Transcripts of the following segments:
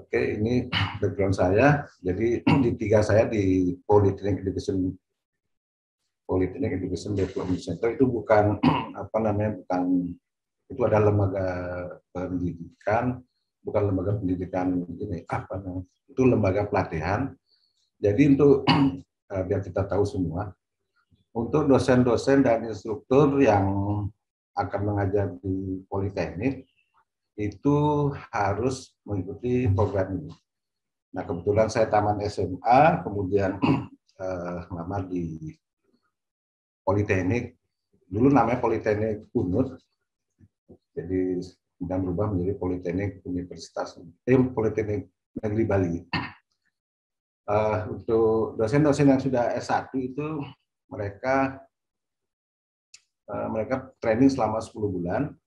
Oke, ini background saya. Jadi di tiga saya di Polytechnic Education Development Center itu bukan apa namanya, bukan, itu ada lembaga pendidikan, bukan lembaga pendidikan ini apa namanya, itu lembaga pelatihan. Jadi untuk biar kita tahu semua, untuk dosen-dosen dan instruktur yang akan mengajar di Politeknik itu harus mengikuti program ini. Nah, kebetulan saya taman SMA, kemudian ngelamar di Politeknik, dulu namanya Politeknik Unut, jadi sudah berubah menjadi Politeknik Negeri Bali. Untuk dosen-dosen yang sudah S1 itu mereka training selama 10 bulan,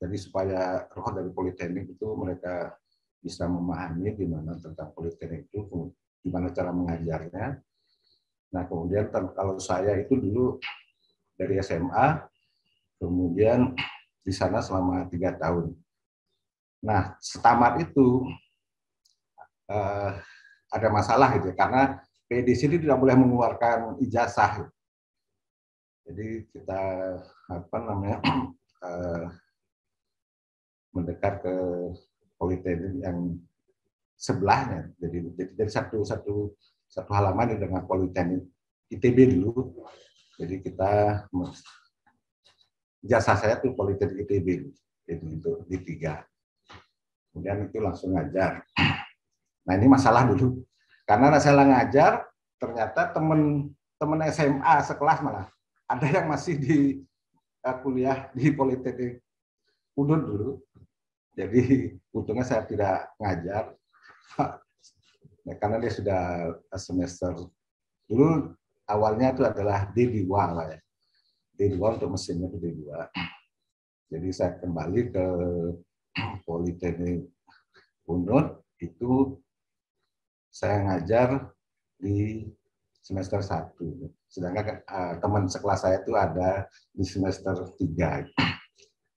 jadi supaya roh dari Politeknik itu mereka bisa memahami gimana tentang Politeknik itu, gimana cara mengajarnya. Nah, kemudian kalau saya itu dulu dari SMA, kemudian di sana selama 3 tahun. Nah, setamat itu ada masalah gitu ya, karena PDC ini tidak boleh mengeluarkan ijazah. Jadi kita apa namanya mendekat ke Politeknik yang sebelahnya. Jadi satu halaman dengan Politeknik ITB dulu. Jadi kita ijazah saya tuh Politeknik ITB. Jadi untuk D3. Kemudian itu langsung ngajar. Nah, ini masalah dulu. Karena saya ngajar, ternyata teman SMA sekelas malah ada yang masih di kuliah di Politeknik Unut dulu. Jadi untungnya saya tidak ngajar. Nah, karena dia sudah semester dulu, awalnya itu adalah D2 lah ya. D2 untuk mesinnya itu D2. Jadi saya kembali ke Politeknik Unut, itu saya ngajar di semester 1. Sedangkan teman sekelas saya itu ada di semester 3.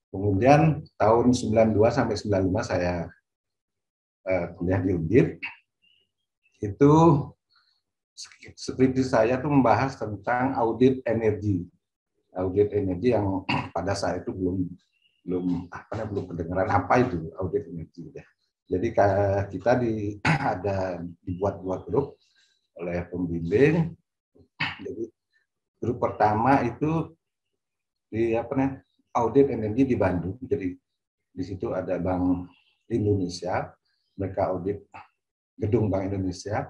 Kemudian tahun 92 sampai 95 saya kuliah di UNDIP. Itu skripsi saya itu membahas tentang audit energi. Audit energi yang pada saat itu belum kedengaran apa itu audit energi ya. Jadi kita dibuat 2 grup oleh pembimbing. Jadi grup pertama itu di audit energi di Bandung. Jadi di situ ada Bank Indonesia, mereka audit gedung Bank Indonesia.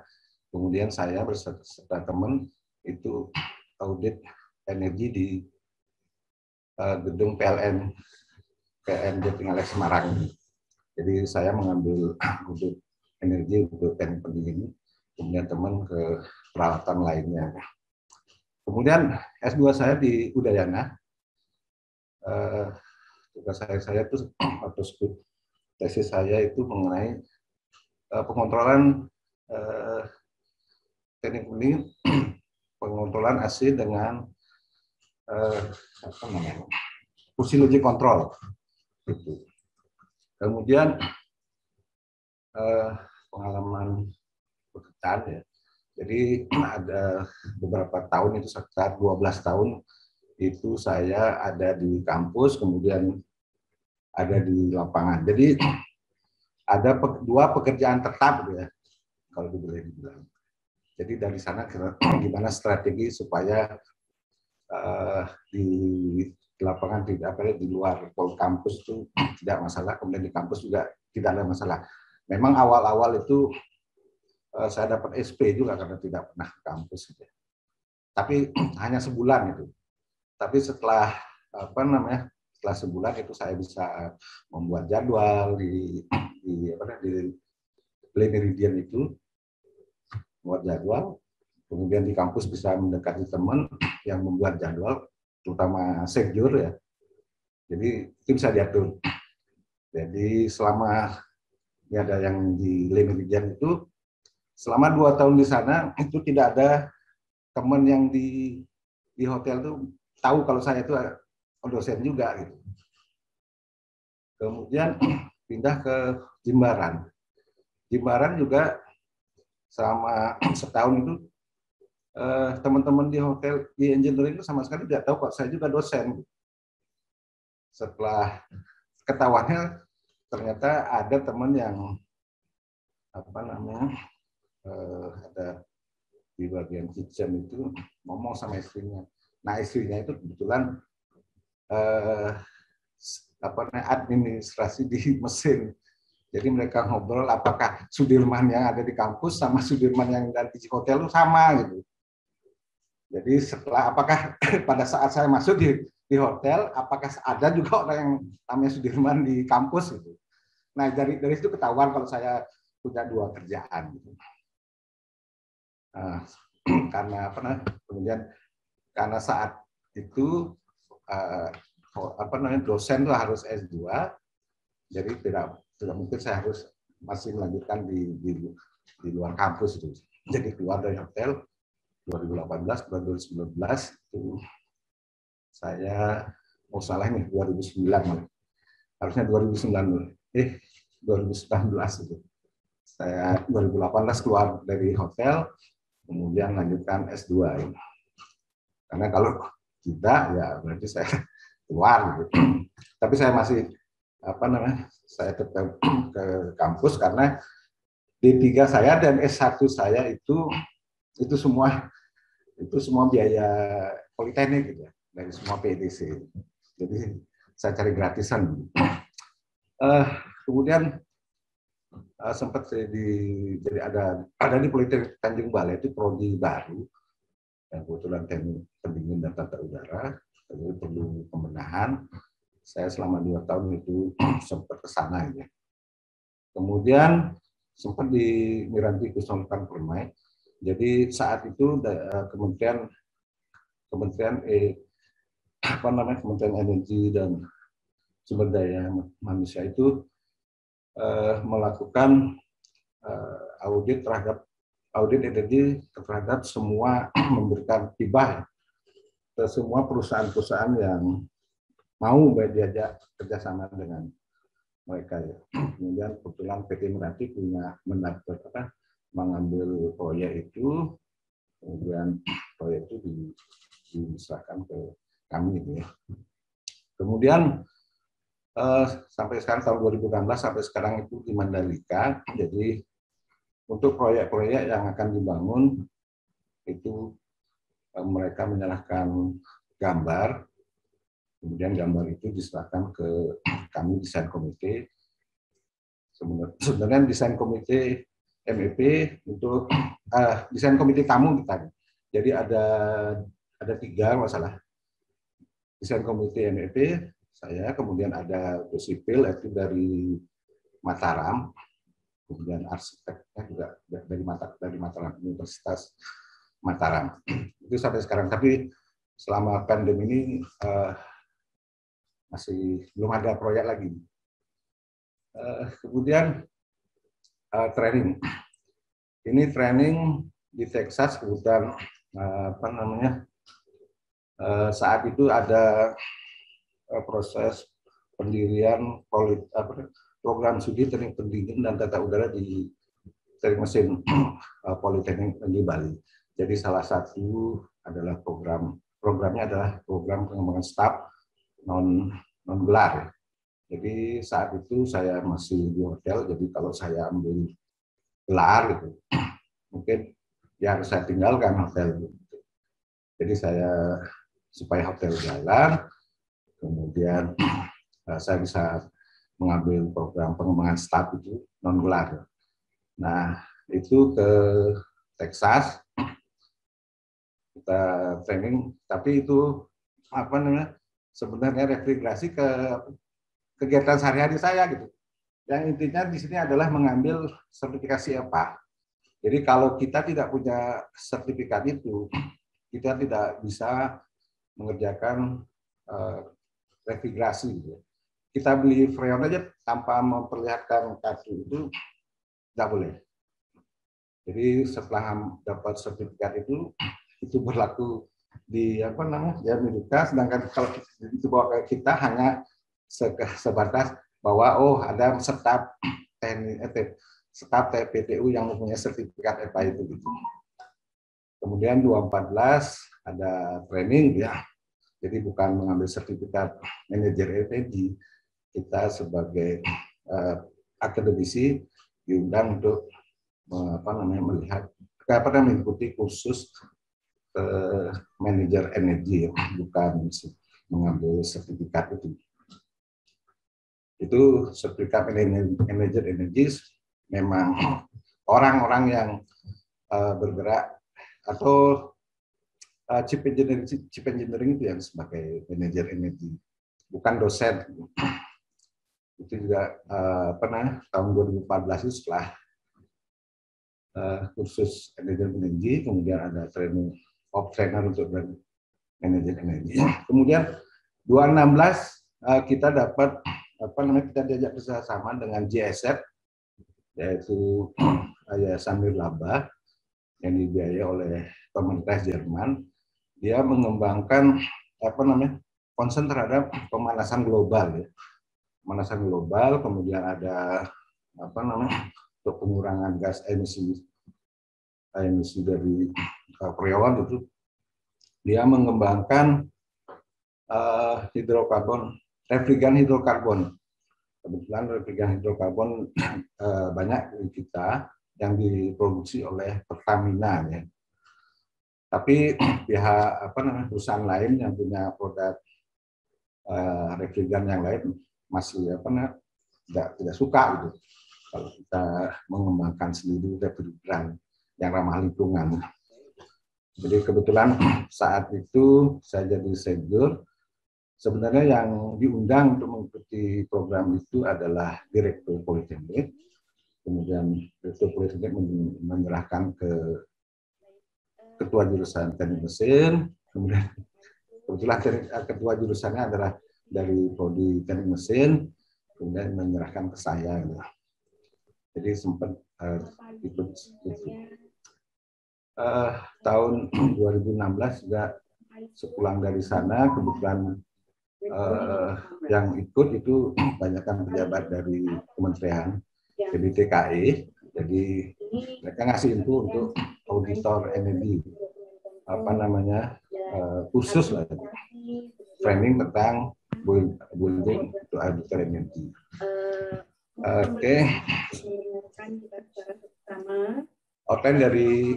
Kemudian saya beserta teman itu audit energi di gedung PLN Jatinangor Semarang. Jadi saya mengambil audit energi untuk teknik pendingin, kemudian teman ke peralatan lainnya. Kemudian S2 saya di Udayana. Tugas saya itu atau tesis saya itu mengenai pengontrolan teknik pendingin, pengontrolan AC dengan kursi logic control. Gitu. Kemudian pengalaman pekerjaan ya. Jadi ada beberapa tahun, itu sekitar 12 tahun itu saya ada di kampus, kemudian ada di lapangan. Jadi ada 2 pekerjaan tetap ya, kalau boleh dibilang. Jadi dari sana gimana strategi supaya di lapangan tidak di luar kampus itu tidak masalah, kemudian di kampus juga tidak ada masalah. Memang awal-awal itu saya dapat SP juga karena tidak pernah ke kampus gitu. Tapi hanya sebulan itu. Tapi setelah setelah sebulan itu saya bisa membuat jadwal di Meridian itu, membuat jadwal. Kemudian di kampus bisa mendekati teman yang membuat jadwal, terutama sekjur ya. Jadi itu bisa diatur. Jadi selama ini ada yang di Meridian itu, selama 2 tahun di sana itu tidak ada teman yang di hotel itu tahu kalau saya itu dosen juga gitu. Kemudian pindah ke Jimbaran. Jimbaran juga selama setahun itu teman-teman di hotel di engineering itu sama sekali tidak tahu kok saya juga dosen. Setelah ketahuannya ternyata ada teman yang apa namanya ada di bagian kitchen itu ngomong sama istrinya. Nah istrinya itu kebetulan apa namanya administrasi di mesin. Jadi mereka ngobrol apakah Sudirman yang ada di kampus sama Sudirman yang ada di hotel itu sama gitu. Jadi setelah apakah pada saat saya masuk di hotel, apakah ada juga orang yang namanya Sudirman di kampus gitu. Nah dari itu ketahuan kalau saya punya 2 kerjaan. Gitu. Karena apa namanya? Kemudian karena saat itu apa namanya dosen itu harus S2, jadi tidak mungkin saya harus masih melanjutkan di luar kampus itu. Jadi keluar dari hotel 2018, 2019 itu saya salah nih 2009 harusnya 2019 itu saya 2018 keluar dari hotel kemudian lanjutkan S2 ya. Karena kalau tidak ya berarti saya keluar gitu. Tapi saya masih apa namanya saya tetap ke kampus karena D3 saya dan S1 saya itu semua biaya politeknik gitu ya, dari semua PTC. Jadi saya cari gratisan. Kemudian sempat jadi ada di Politeknik Tanjung Balai itu prodi baru yang kebetulan teknik pendingin dan tata udara, jadi perlu pembenahan. Saya selama 2 tahun itu sempat ke sana ya. Kemudian sempat di Miranti Kusnolkan Permai. Jadi saat itu Kementerian Kementerian Energi dan Sumber Daya Manusia itu melakukan audit energi terhadap semua memberikan hibah ke semua perusahaan-perusahaan yang mau diajak kerjasama dengan mereka ya. Kemudian kebetulan PT Meranti punya mengambil proyek itu, kemudian proyek itu diserahkan ke kami gitu ya. Kemudian sampai sekarang tahun 2016 sampai sekarang itu di Mandalika. Jadi untuk proyek-proyek yang akan dibangun itu mereka menyerahkan gambar, kemudian gambar itu diserahkan ke kami desain komite. Sebenarnya desain komite MEP untuk desain komite tamu kita. Jadi ada 3 masalah. Desain komite MEP saya, kemudian ada sipil itu dari Mataram, kemudian arsiteknya juga dari Mataram, Universitas Mataram. Itu sampai sekarang. Tapi selama pandemi ini masih belum ada proyek lagi. Kemudian training. Ini training di Texas, kemudian apa namanya saat itu ada proses pendirian program studi teknik pendingin dan tata udara di teknik mesin Politeknik di Bali. Jadi salah satu adalah programnya adalah program pengembangan staf non gelar. Jadi saat itu saya masih di hotel, jadi kalau saya ambil gelar gitu, mungkin ya harus saya tinggalkan hotel. Jadi saya supaya hotel jalan, kemudian saya bisa mengambil program pengembangan staf itu non gelar. Nah itu ke Texas kita training, tapi itu apa namanya sebenarnya refleksi ke kegiatan sehari-hari saya gitu. Yang intinya di sini adalah mengambil sertifikasi apa. Jadi kalau kita tidak punya sertifikat itu, kita tidak bisa mengerjakan refrigerasi. Gitu. Kita beli freon aja tanpa memperlihatkan kartu itu tidak boleh. Jadi setelah dapat sertifikat itu berlaku di apa namanya di Amerika, sedangkan kalau itu bawa ke kita hanya sebatas bahwa ada staf TPTU yang mempunyai sertifikat EPA itu gitu. Kemudian 214 ada training ya. Jadi bukan mengambil sertifikat manajer energi, kita sebagai akademisi diundang untuk melihat mengikuti kursus manajer energi, bukan mengambil sertifikat itu. Itu sertifikat manajer energi memang orang-orang yang bergerak atau chief engineering itu yang sebagai manajer energi, bukan dosen. Itu juga tahun 2014 itu setelah kursus manajer energi, kemudian ada training of trainer untuk manajer energi. Kemudian 2016 kita dapat kita diajak bersama dengan GSF, yaitu Yayasan Nirlaba yang dibiayai oleh pemerintah Jerman. Dia mengembangkan konsen terhadap pemanasan global ya. Pemanasan global, kemudian ada untuk pengurangan gas emisi dari karyawan itu. Dia mengembangkan refrigeran hidrokarbon. Kebetulan refrigeran hidrokarbon banyak di kita yang diproduksi oleh Pertamina ya. Tapi pihak perusahaan lain yang punya produk refrigeran yang lain masih tidak suka gitu kalau kita mengembangkan sendiri refrigeran yang ramah lingkungan. Jadi kebetulan saat itu saya jadi senior. Sebenarnya yang diundang untuk mengikuti program itu adalah Direktur Politeknik. Kemudian Direktur Politeknik menyerahkan ke Ketua Jurusan Teknik Mesin. Kemudian kebetulan Ketua Jurusannya adalah dari Prodi Teknik Mesin. Kemudian menyerahkan ke saya. Jadi sempat ikut tahun 2016 juga sepulang dari sana, kebetulan yang ikut itu banyakkan pejabat dari kementerian, jadi TKE, jadi mereka ngasih info untuk auditor energi, khusus lah, training tentang building untuk auditor energi. Oke. Outline dari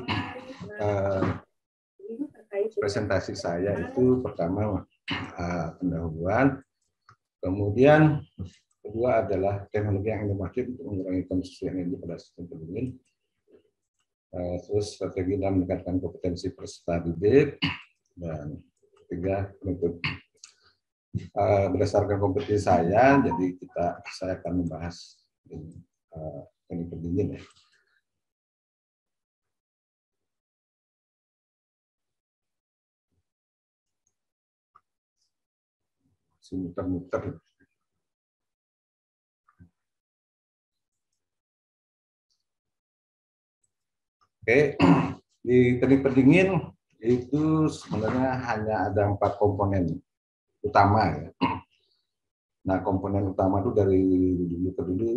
presentasi saya itu pertama pendahuluan, kemudian kedua adalah teknologi yang inovatif untuk mengurangi konsumsi energi pada sistem pendingin, terus strategi dalam meningkatkan kompetensi peserta didik, dan ketiga penutup. Berdasarkan kompetensi saya, jadi saya akan membahas teknik pendingin ya. Muter-muter. Oke, di teknik pendingin itu sebenarnya hanya ada 4 komponen utama ya. Nah, komponen utama itu dari dulu ke dulu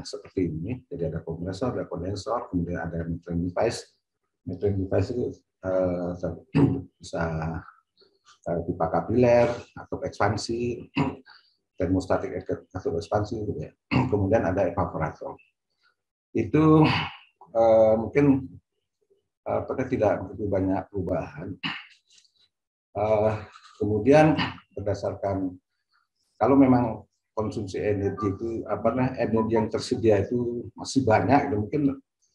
seperti ini. Jadi ada kompresor, ada kondensor, kemudian ada metering device. Metering device itu bisa pipa kapiler atau ekspansi, termostatik atau ekspansi gitu ya. Kemudian ada evaporator. Itu mungkin tidak begitu banyak perubahan. Kemudian berdasarkan kalau memang konsumsi energi itu energi yang tersedia itu masih banyak, itu mungkin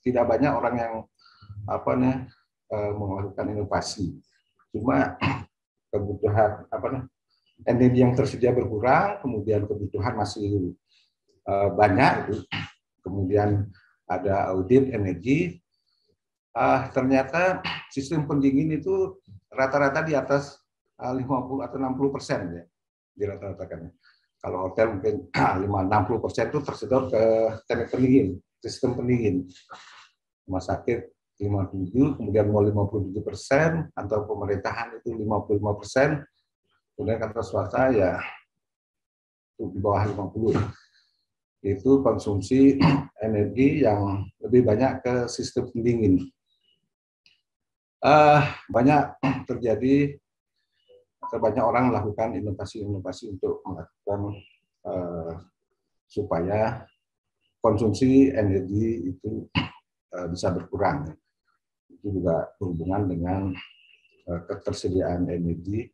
tidak banyak orang yang melakukan inovasi. Cuma kebutuhan energi yang tersedia berkurang, kemudian kebutuhan masih banyak, gitu. Kemudian ada audit energi. Ternyata sistem pendingin itu rata-rata di atas 50 atau 60% ya, dirata-ratakan. Kalau hotel mungkin 60% itu tersedot ke teknik pendingin, sistem pendingin. Rumah sakit 57, kemudian mau 57%, atau pemerintahan itu 55%, kemudian kantor swasta ya di bawah 50. itu konsumsi energi yang lebih banyak ke sistem pendingin. Banyak terjadi atau banyak orang melakukan inovasi-inovasi untuk melakukan supaya konsumsi energi itu bisa berkurang. Itu juga berhubungan dengan ketersediaan energi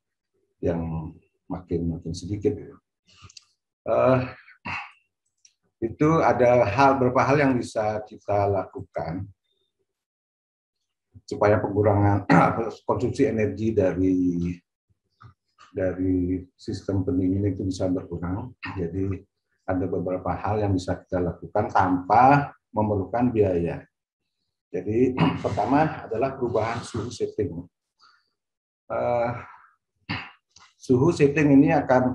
yang makin sedikit. Itu ada beberapa hal yang bisa kita lakukan supaya pengurangan konsumsi energi dari sistem pendingin itu bisa berkurang. Jadi ada beberapa hal yang bisa kita lakukan tanpa memerlukan biaya. Jadi pertama adalah perubahan suhu setting. Suhu setting ini akan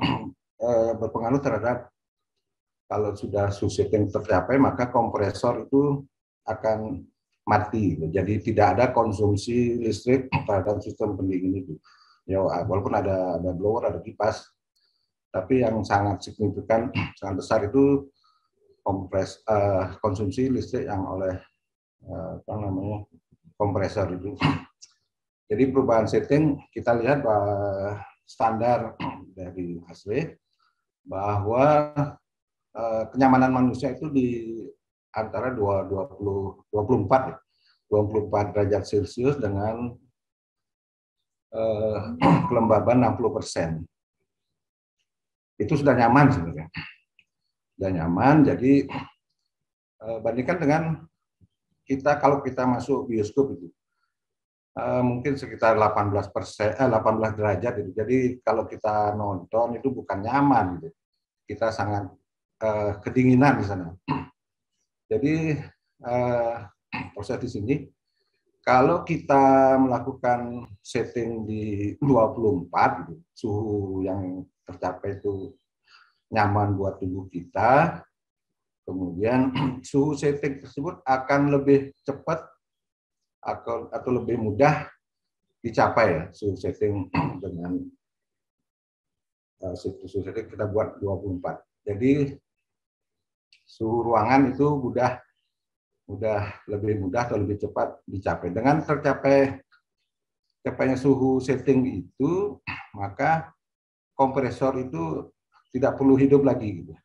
berpengaruh terhadap, kalau sudah suhu setting tercapai, maka kompresor itu akan mati. Jadi tidak ada konsumsi listrik terhadap sistem pendingin itu. Ya, walaupun ada blower, ada kipas, tapi yang sangat signifikan, sangat besar itu konsumsi listrik yang oleh kompresor itu. Jadi perubahan setting kita lihat bahwa standar dari ASW bahwa kenyamanan manusia itu di antara 24 derajat Celcius dengan kelembaban 60%. Itu sudah nyaman sebenarnya. Sudah nyaman, jadi bandingkan dengan kalau kita masuk bioskop itu mungkin sekitar 18 derajat itu. Jadi kalau kita nonton itu bukan nyaman gitu. Kita sangat kedinginan di sana. Jadi proses di sini, kalau kita melakukan setting di 24 gitu, suhu yang tercapai itu nyaman buat tubuh kita, kemudian suhu setting tersebut akan lebih cepat atau lebih mudah dicapai ya, suhu setting dengan suhu setting kita buat 24. Jadi suhu ruangan itu lebih mudah atau lebih cepat dicapai. Dengan tercapainya suhu setting itu, maka kompresor itu tidak perlu hidup lagi gitu.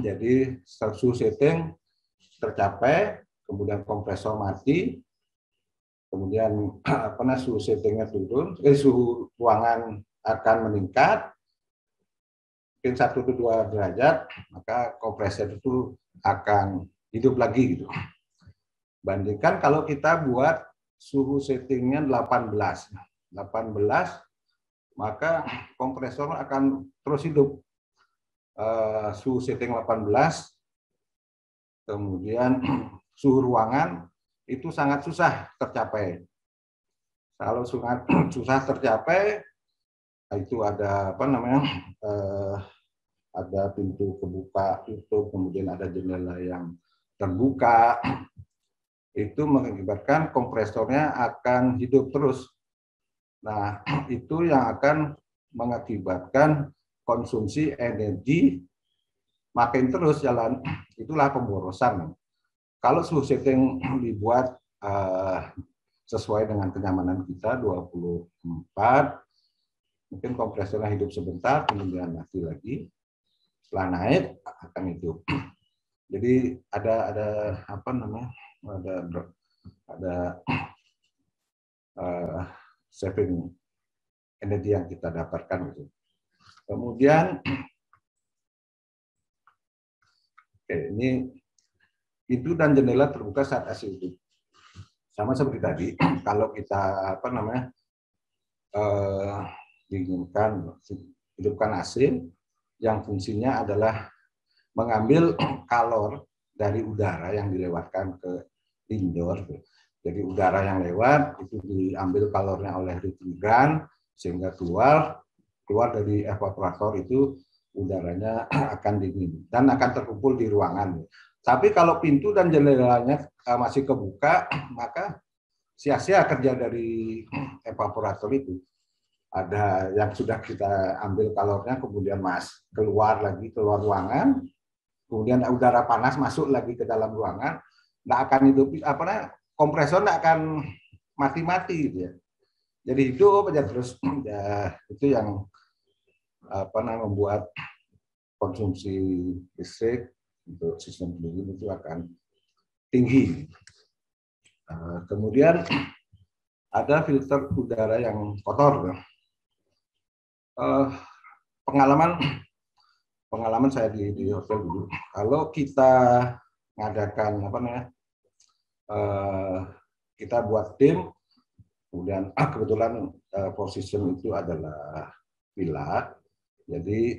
Jadi suhu setting tercapai, kemudian kompresor mati, kemudian suhu settingnya turun, suhu ruangan akan meningkat, mungkin 1-2 derajat, maka kompresor itu akan hidup lagi gitu. Bandingkan kalau kita buat suhu settingnya 18, maka kompresor akan terus hidup. Suhu setting 18, kemudian suhu ruangan itu sangat susah tercapai. Kalau sangat susah tercapai, itu ada ada pintu kebuka, tutup, kemudian ada jendela yang terbuka. Itu mengakibatkan kompresornya akan hidup terus. Nah, itu yang akan mengakibatkan konsumsi energi makin terus jalan. Itulah pemborosan. Kalau suhu setting dibuat sesuai dengan kenyamanan kita 24, mungkin kompresornya hidup sebentar, kemudian mati lagi. Setelah naik akan hidup. Jadi ada saving energi yang kita dapatkan gitu. Kemudian ini pintu dan jendela terbuka saat AC hidup. Sama seperti tadi, kalau kita diinginkan hidupkan AC yang fungsinya adalah mengambil kalor dari udara yang dilewatkan ke indoor. Jadi udara yang lewat itu diambil kalornya oleh refrigeran sehingga keluar dari evaporator itu udaranya akan dingin dan akan terkumpul di ruangan. Tapi kalau pintu dan jendelanya masih kebuka, maka sia-sia kerja dari evaporator itu. Ada yang sudah kita ambil kalornya, kemudian keluar ruangan, kemudian udara panas masuk lagi ke dalam ruangan, nggak akan hidup, kompresor nggak akan mati-mati gitu ya. Jadi hidup aja terus. Ya, itu yang membuat konsumsi listrik untuk sistem pendingin itu akan tinggi. Kemudian ada filter udara yang kotor. Pengalaman saya di hotel dulu. Kalau kita mengadakan kita buat tim, kemudian kebetulan position itu adalah villa, jadi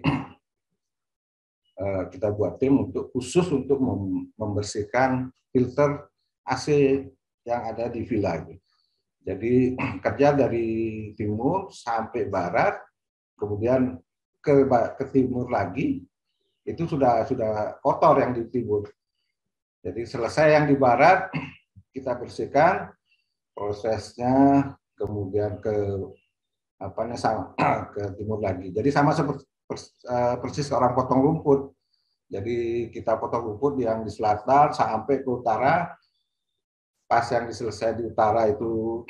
kita buat tim khusus untuk membersihkan filter AC yang ada di villa itu. Jadi kerja dari timur sampai barat, kemudian ke timur lagi, itu sudah kotor yang di timur. Jadi selesai yang di barat, kita bersihkan, prosesnya kemudian ke ke timur lagi. Jadi sama seperti persis orang potong rumput. Jadi kita potong rumput yang di selatan sampai ke utara. Pas yang selesai di utara itu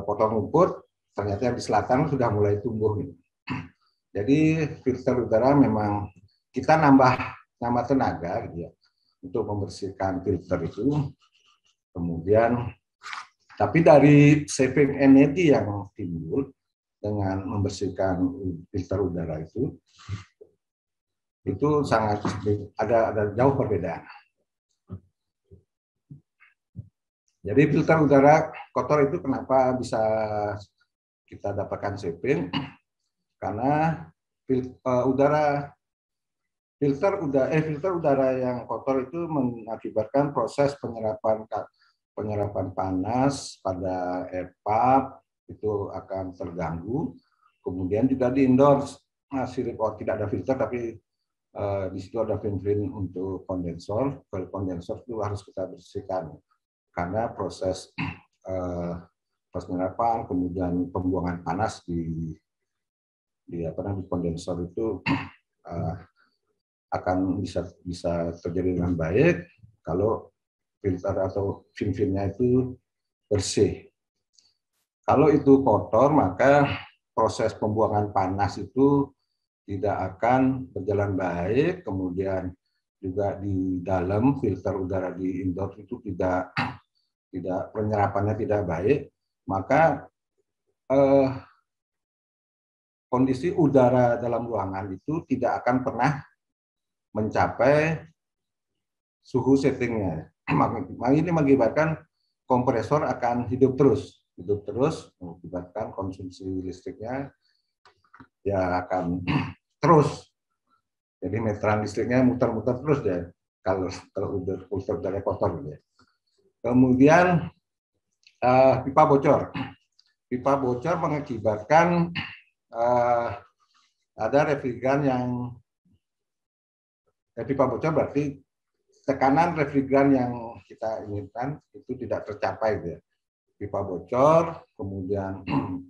potong rumput, ternyata yang di selatan sudah mulai tumbuh. Jadi filter udara memang kita nambah tenaga gitu ya, untuk membersihkan filter itu. Kemudian tapi dari saving energy yang timbul dengan membersihkan filter udara itu sangat ada jauh perbedaan. Jadi filter udara kotor itu kenapa bisa kita dapatkan saving? Karena filter udara yang kotor itu mengakibatkan proses penyerapan panas pada air pump itu akan terganggu. Kemudian juga di indoor tidak ada filter, tapi di situ ada vent untuk kondensor. Kalau kondensor itu harus kita bersihkan karena proses penyerapan kemudian pembuangan panas di kondensor itu akan bisa terjadi dengan baik kalau filter atau fin-finnya itu bersih. Kalau itu kotor, maka proses pembuangan panas itu tidak akan berjalan baik, kemudian juga di dalam filter udara di indoor itu tidak penyerapannya tidak baik, maka kondisi udara dalam ruangan itu tidak akan pernah mencapai suhu settingnya. Ini mengakibatkan kompresor akan hidup terus mengakibatkan konsumsi listriknya ya akan terus. Jadi meteran listriknya muter-muter terus ya kalau udara kotor ya. Kemudian pipa bocor. Pipa bocor mengakibatkan ada refrigeran yang pipa bocor berarti tekanan refrigeran yang kita inginkan itu tidak tercapai ya. Pipa bocor, kemudian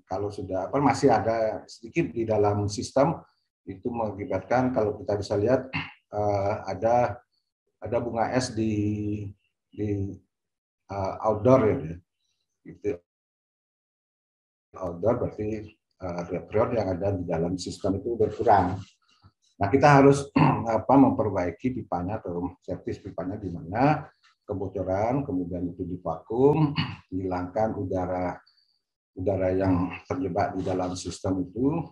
kalau sudah masih ada sedikit di dalam sistem itu mengakibatkan kalau kita bisa lihat ada bunga es di outdoor ya. Itu outdoor berarti freon yang ada di dalam sistem itu berkurang. Nah, kita harus memperbaiki pipanya atau servis pipanya di mana kebocoran, kemudian itu divakum, dihilangkan udara yang terjebak di dalam sistem itu.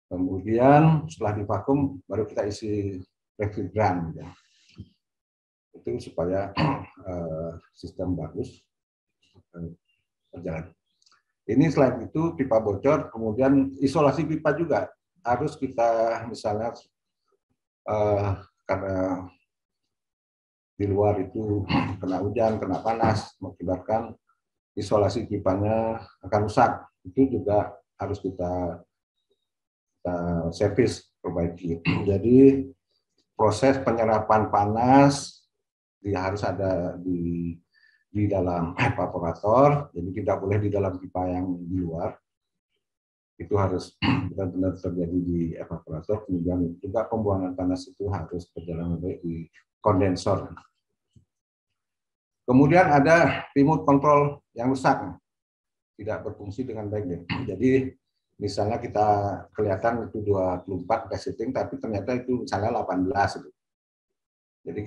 Kemudian setelah divakum baru kita isi refrigeran ya. Itu supaya sistem bagus berjalan. Ini selain itu pipa bocor, kemudian isolasi pipa juga harus kita misalnya karena di luar itu kena hujan, kena panas, mengakibatkan isolasi pipanya akan rusak. Itu juga harus kita servis, perbaiki. Jadi proses penyerapan panas harus ada di dalam evaporator, jadi tidak boleh di dalam pipa yang di luar. itu harus benar-benar terjadi di evaporator. Kemudian juga pembuangan panas itu harus berjalan baik di kondensor. Kemudian ada remote control yang rusak, tidak berfungsi dengan baik. Jadi misalnya kita kelihatan itu 24 setting, tapi ternyata itu misalnya 18. Jadi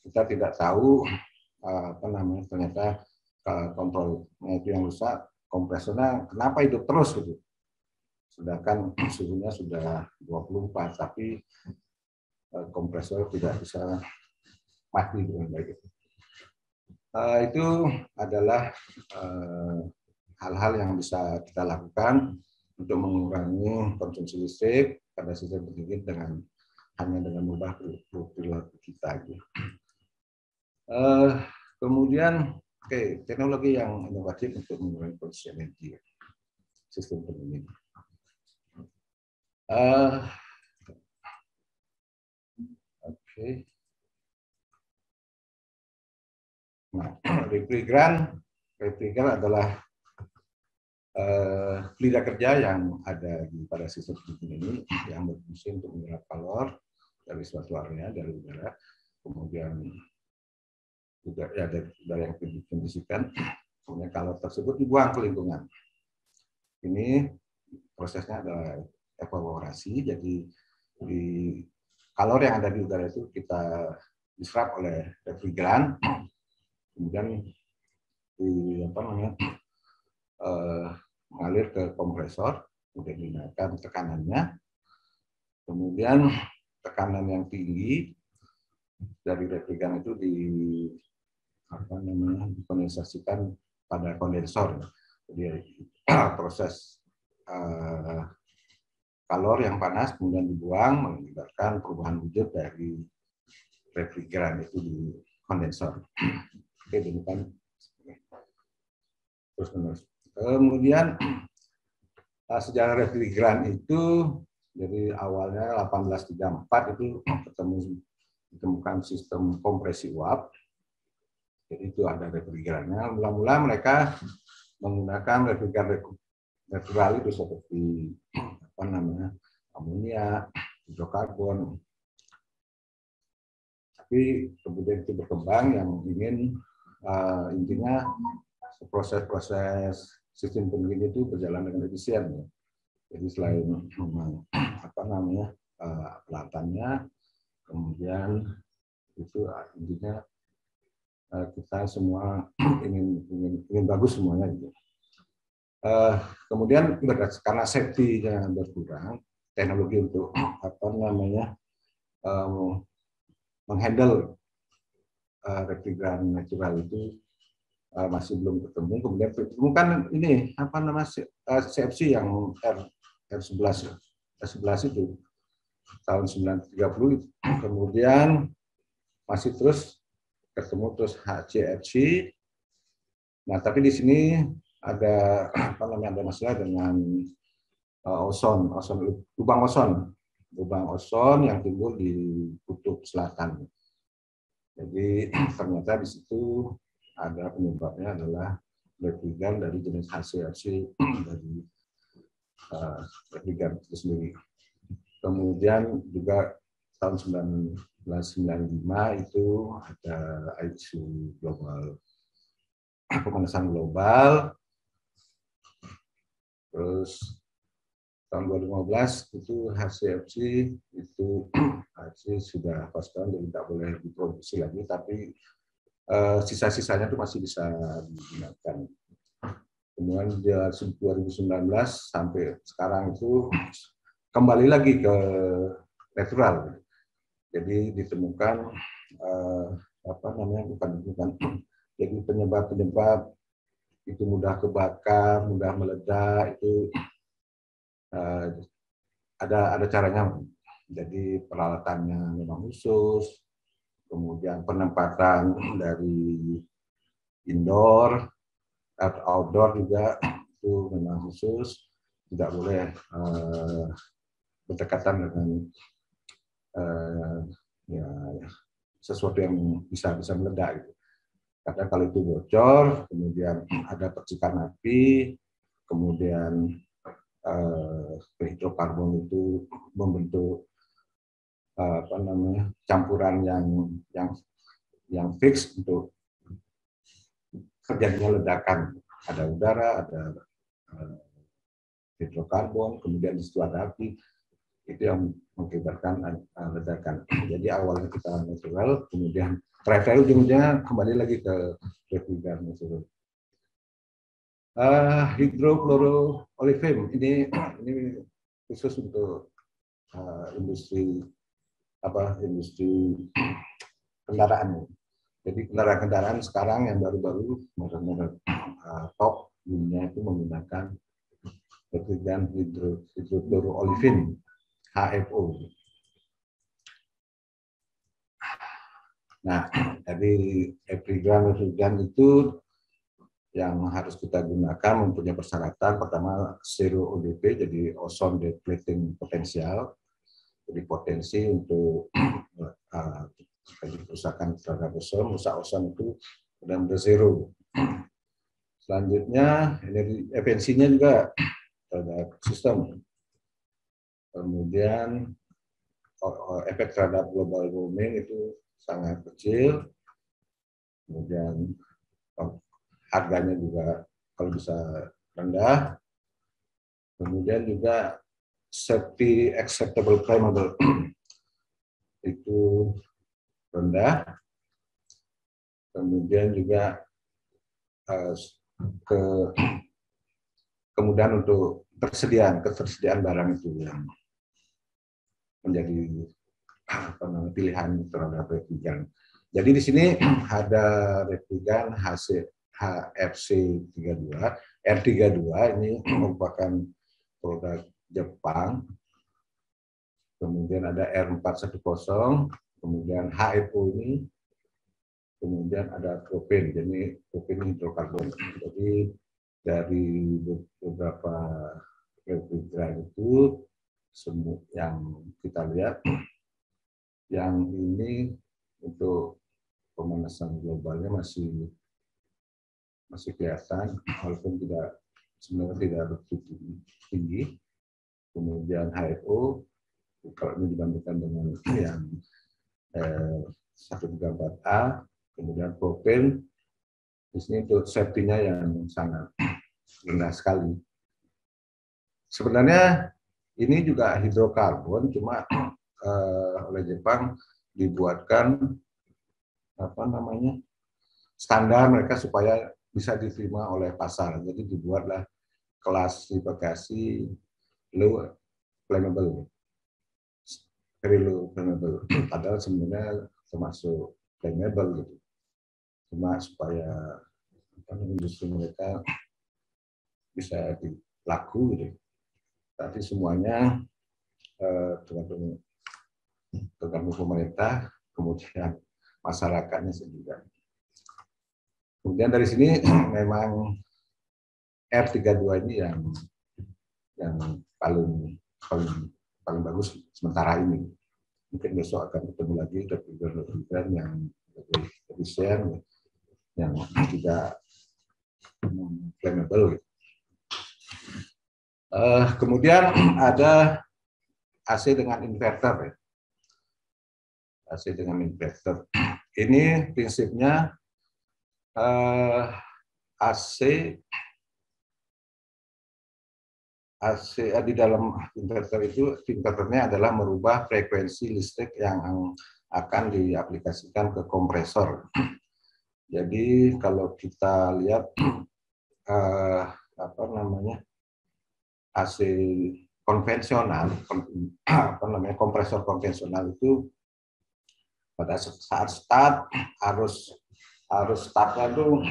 kita tidak tahu apa namanya, ternyata kontrolnya itu yang rusak, kompresornya kenapa hidup terus gitu. Sedangkan suhunya sudah 24, tapi kompresor tidak bisa mati dengan baik. Itu adalah hal-hal yang bisa kita lakukan untuk mengurangi konsumsi listrik pada sistem pendingin hanya dengan mengubah perilaku kita. Kemudian teknologi yang inovatif untuk mengurangi konsumsi energi sistem pendingin. Nah, refrigeran adalah pelida kerja yang ada pada sistem pendingin ini yang berfungsi untuk menyerap kalor dari suatu area, dari udara, kemudian juga ya dari udara yang dikondisikan, kemudian kalor tersebut dibuang ke lingkungan. Ini prosesnya adalah evaporasi, jadi di kalor yang ada di udara itu kita diserap oleh refrigeran, kemudian mengalir ke kompresor, kemudian dinaikkan tekanannya, kemudian tekanan yang tinggi dari refrigeran itu dikondensasikan pada kondensor. Jadi proses kalor yang panas kemudian dibuang mengakibatkan perubahan wujud dari refrigeran itu di kondensor. Oke, demikian terus-menerus. Kemudian sejarah refrigeran itu jadi awalnya 1834 itu ditemukan sistem kompresi uap. Jadi itu ada refrigerannya. Mula-mula mereka menggunakan refrigeran natural itu seperti amonia, hidrokarbon. Tapi kemudian itu berkembang yang ingin intinya proses-proses sistem pendingin itu berjalan dengan efisien. Ya. Jadi selain pelatannya, kemudian itu intinya kita semua ingin bagus semuanya. Gitu. Kemudian karena safety-nya berkurang, teknologi untuk menghandle refrigeran natural itu masih belum ketemu. Kemudian ditemukan ini CFC yang R11 itu tahun 1930. Kemudian masih terus ketemu terus HCFC. Nah, tapi di sini ada ada masalah dengan lubang ozon yang timbul di kutub selatan. Jadi ternyata di situ ada penyebabnya adalah refrigeran dari jenis HCFC dari refrigeran itu sendiri. Kemudian juga tahun 1995 itu ada isu global, pemanasan global. Terus tahun 2015 itu HCFC itu sudah pastikan jadi tidak boleh diproduksi lagi, tapi sisa-sisanya itu masih bisa digunakan. Kemudian di 2019 sampai sekarang itu kembali lagi ke natural. Jadi ditemukan jadi penyebab itu mudah kebakar, mudah meledak itu ada caranya. Jadi peralatannya memang khusus, kemudian penempatan dari indoor atau outdoor juga itu memang khusus, tidak boleh berdekatan dengan sesuatu yang bisa meledak. Gitu. Karena kalau itu bocor, kemudian ada percikan api, kemudian hidrokarbon itu membentuk campuran yang fix untuk terjadinya ledakan. Ada udara, ada hidrokarbon, kemudian di situ ada api, itu yang mengakibatkan ledakan. Jadi awalnya kita natural, kemudian terakhir ujungnya kembali lagi ke refrigeran natural. Hydrofluoroolefin ini khusus untuk industri kendaraan. Jadi kendaraan sekarang yang baru-baru merek top dunia itu menggunakan refrigeran hydrofluoroolefin HFO. Nah, dari refrigeran itu yang harus kita gunakan mempunyai persyaratan pertama zero ODP, jadi ozone depleting potential, jadi potensi untuk kerusakan terhadap ozon, rusak ozon itu benar-benar zero. Selanjutnya energi efisiensinya juga terhadap sistem. Kemudian efek terhadap global warming itu sangat kecil. Kemudian harganya juga kalau bisa rendah. Kemudian juga safety acceptable flammable itu rendah. Kemudian juga kemudahan untuk ketersediaan barang itu yang menjadi pilihan terhadap refrigeran. Jadi di sini ada refrigeran HFC32, R32 ini merupakan produk Jepang. Kemudian ada R410, kemudian HFO ini, kemudian ada propen, jadi propen hidrokarbon. Jadi dari beberapa refrigeran itu semua yang kita lihat, yang ini untuk pemanasan globalnya masih kelihatan, walaupun sebenarnya tidak begitu tinggi. Kemudian HFO kalau ini dibandingkan dengan yang 134A, kemudian propen, di sini untuk safety-nya yang sangat rendah sekali. Sebenarnya ini juga hidrokarbon, cuma oleh Jepang dibuatkan standar mereka supaya bisa diterima oleh pasar. Jadi dibuatlah klasifikasi low flammable, very low flammable. Padahal sebenarnya termasuk flammable gitu. Cuma supaya industri mereka bisa dilaku gitu. Tapi semuanya tergantung pemerintah, kemudian masyarakatnya juga. Kemudian dari sini memang R32 ini yang paling bagus sementara ini. Mungkin besok akan ketemu lagi refrigeran yang lebih efisien, yang tidak flammable. Kemudian ada AC dengan inverter. AC dengan inverter. Ini prinsipnya AC di dalam inverternya adalah merubah frekuensi listrik yang akan diaplikasikan ke kompresor. Jadi kalau kita lihat AC konvensional, kompresor konvensional itu pada saat start harus startnya itu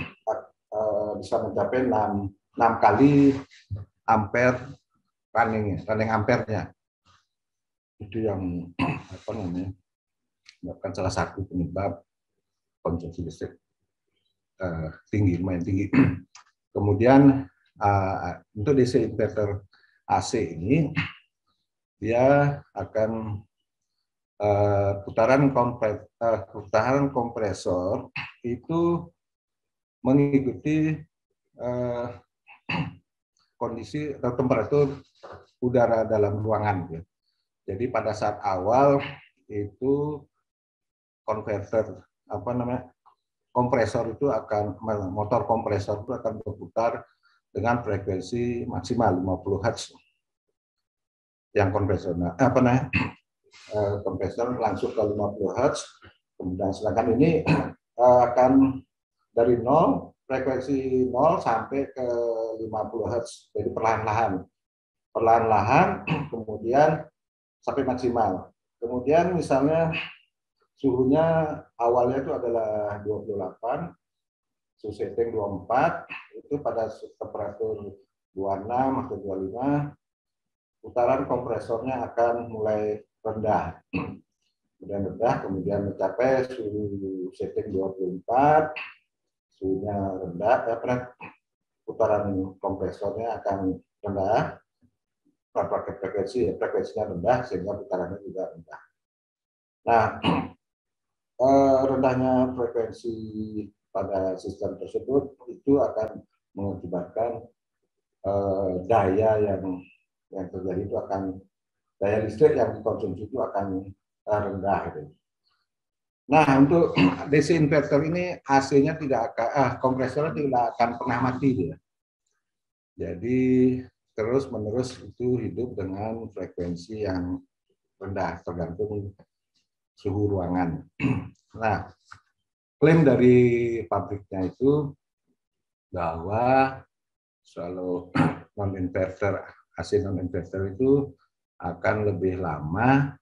bisa mencapai 6 kali ampere running ampernya. Itu yang menyebabkan salah satu penyebab konsumsi listrik lumayan tinggi. Kemudian untuk DC inverter AC ini dia akan putaran kompresor itu mengikuti kondisi atau temperatur udara dalam ruangan. Ya. Jadi pada saat awal itu konverter kompresor itu akan motor kompresor itu akan berputar dengan frekuensi maksimal 50 Hz. Yang konvensional kompresor langsung ke 50 Hz. Kemudian sedangkan ini akan dari 0 frekuensi 0 sampai ke 50 Hz. Jadi perlahan-lahan kemudian sampai maksimal. Kemudian misalnya suhunya awalnya itu adalah 28, suhu setting 24, itu pada temperatur 26 atau 25, putaran kompresornya akan mulai rendah. Kemudian rendah, kemudian mencapai suhu setting 24, suhunya rendah, putaran kompresornya akan rendah, pakai frekuensinya rendah, sehingga putarannya juga rendah. Nah, rendahnya frekuensi pada sistem tersebut itu akan mengakibatkan daya yang terjadi itu akan, daya listrik yang dikonsumsi itu akan rendah. Gitu. Nah, untuk DC inverter ini AC-nya tidak akan, kompresornya tidak akan pernah mati dia. Jadi terus-menerus itu hidup dengan frekuensi yang rendah tergantung suhu ruangan. Nah, klaim dari pabriknya itu bahwa kalau non-inverter, AC non-inverter itu akan lebih lama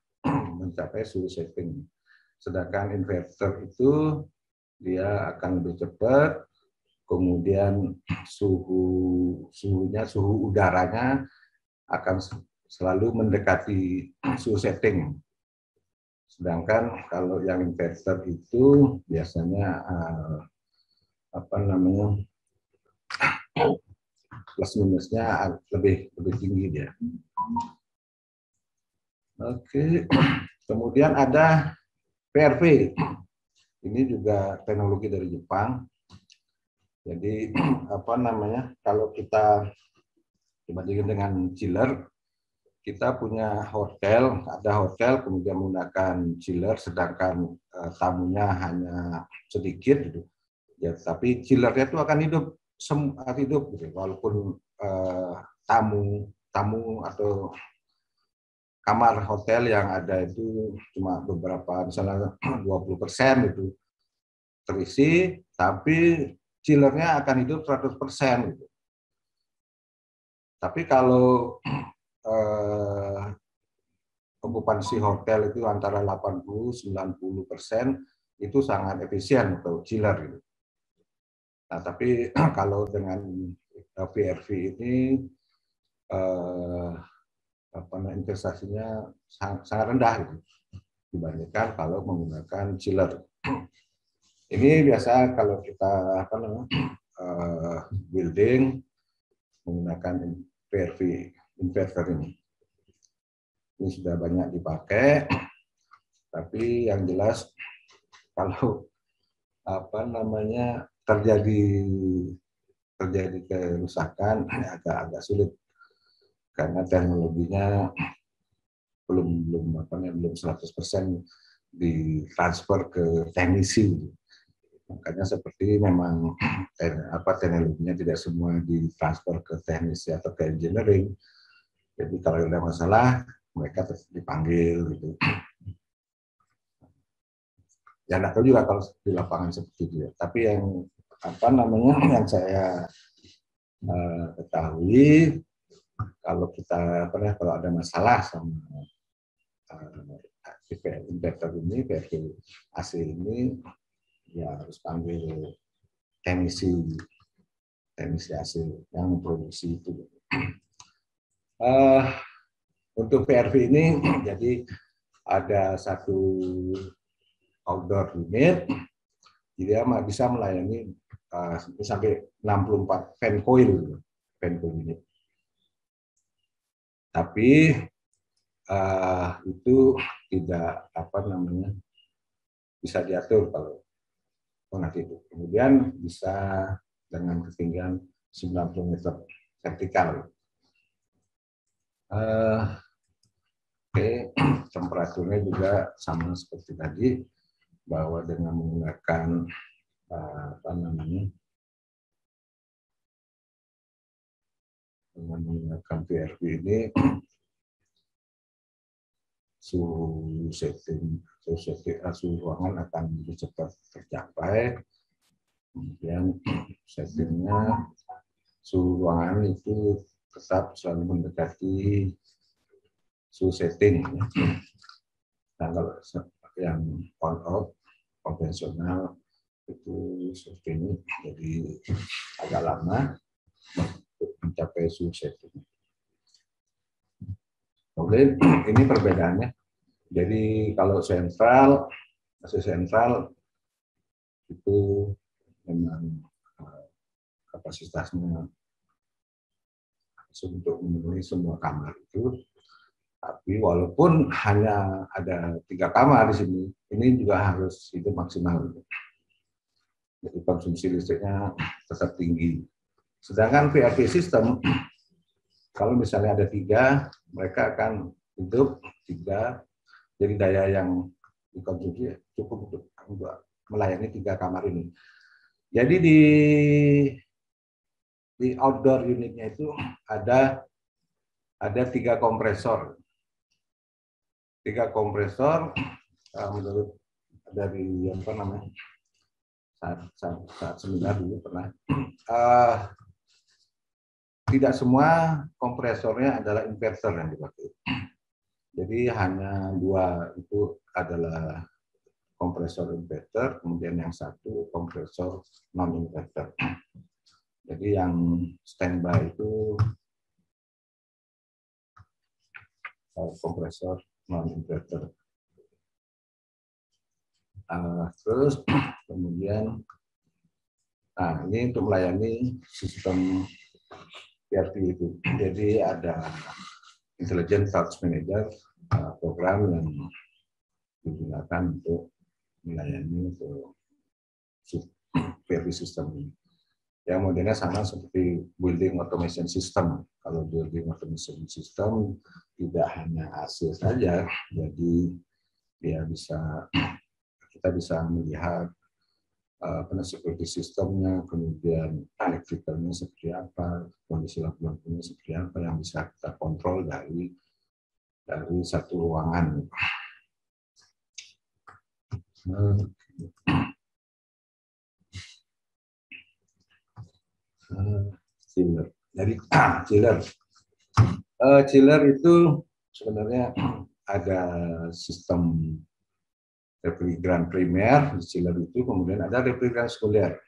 mencapai suhu setting. Sedangkan inverter itu dia akan lebih cepat, kemudian suhu udaranya akan selalu mendekati suhu setting. Sedangkan kalau yang inverter itu biasanya plus minusnya lebih tinggi dia. Oke, kemudian ada PRV. Ini juga teknologi dari Jepang. Jadi kalau kita dibandingkan dengan chiller, kita punya hotel, ada hotel kemudian menggunakan chiller, sedangkan tamunya hanya sedikit, gitu. Ya, tapi chillernya itu akan hidup, gitu. Walaupun tamu atau kamar hotel yang ada itu cuma beberapa, misalnya 20% itu terisi, tapi chillernya akan hidup 100%. Gitu. Tapi kalau okupansi hotel itu antara 80-90% itu sangat efisien untuk chiller. Gitu. Nah, tapi kalau dengan PRV ini investasinya sangat rendah gitu, dibandingkan kalau menggunakan chiller. Ini biasa kalau kita building menggunakan PRV inverter ini. Ini sudah banyak dipakai, tapi yang jelas kalau terjadi kerusakan agak sulit karena teknologinya belum 100% ditransfer ke teknisi. Makanya seperti memang teknologinya tidak semua ditransfer ke teknisi atau ke engineering. Jadi kalau ada masalah mereka dipanggil gitu. Ya nggak tahu juga kalau di lapangan seperti itu. Tapi yang yang saya ketahui, kalau kalau ada masalah sama inverter ini, PRV AC ini, ya harus panggil teknisi AC yang memproduksi itu. Untuk PRV ini jadi ada satu outdoor unit, dia bisa melayani sampai 64 fan coil unit. Tapi itu tidak bisa diatur kalau nanti itu. Kemudian bisa dengan ketinggian 90 meter. vertikal. Oke, temperaturnya juga sama seperti tadi, bahwa dengan menggunakan apa namanya, dengan menggunakan VRV ini, suhu ruangan akan lebih cepat tercapai. Kemudian settingnya suhu ruangan itu tetap selalu mendekati suhu setting. Nah, kalau yang on off konvensional itu seperti ini, jadi agak lama untuk mencapai suhu setting. Oke, ini perbedaannya. Jadi kalau sentral, AC sentral itu memang kapasitasnya untuk memenuhi semua kamar itu. Tapi walaupun hanya ada 3 kamar di sini, ini juga harus hidup maksimal. Jadi konsumsi listriknya tetap tinggi. Sedangkan VRV system, kalau misalnya ada 3, mereka akan hidup 3. Jadi daya yang dikonsumsi cukup untuk melayani 3 kamar ini. Jadi di outdoor unitnya itu ada 3 kompresor. 3 kompresor menurut dari apa namanya, saat seminar dulu pernah, tidak semua kompresornya adalah inverter yang dipakai. Jadi hanya 2 itu adalah kompresor inverter, kemudian yang 1 kompresor non inverter. Jadi yang standby itu kompresor non inverter. Terus kemudian, nah ini untuk melayani sistem PRT itu. Jadi ada Intelligent Touch Manager, program yang digunakan untuk melayani untuk PRT system ini. Yang modelnya sama seperti building automation system. Kalau building automation system tidak hanya AC saja, jadi dia kita bisa melihat security sistemnya, kemudian elektrikalnya seperti apa, kondisi lampu-lampunya seperti apa, yang bisa kita kontrol dari satu ruangan. Chiller. Jadi chiller itu sebenarnya ada sistem refrigeran primer di chiller itu, kemudian ada refrigeran sekunder.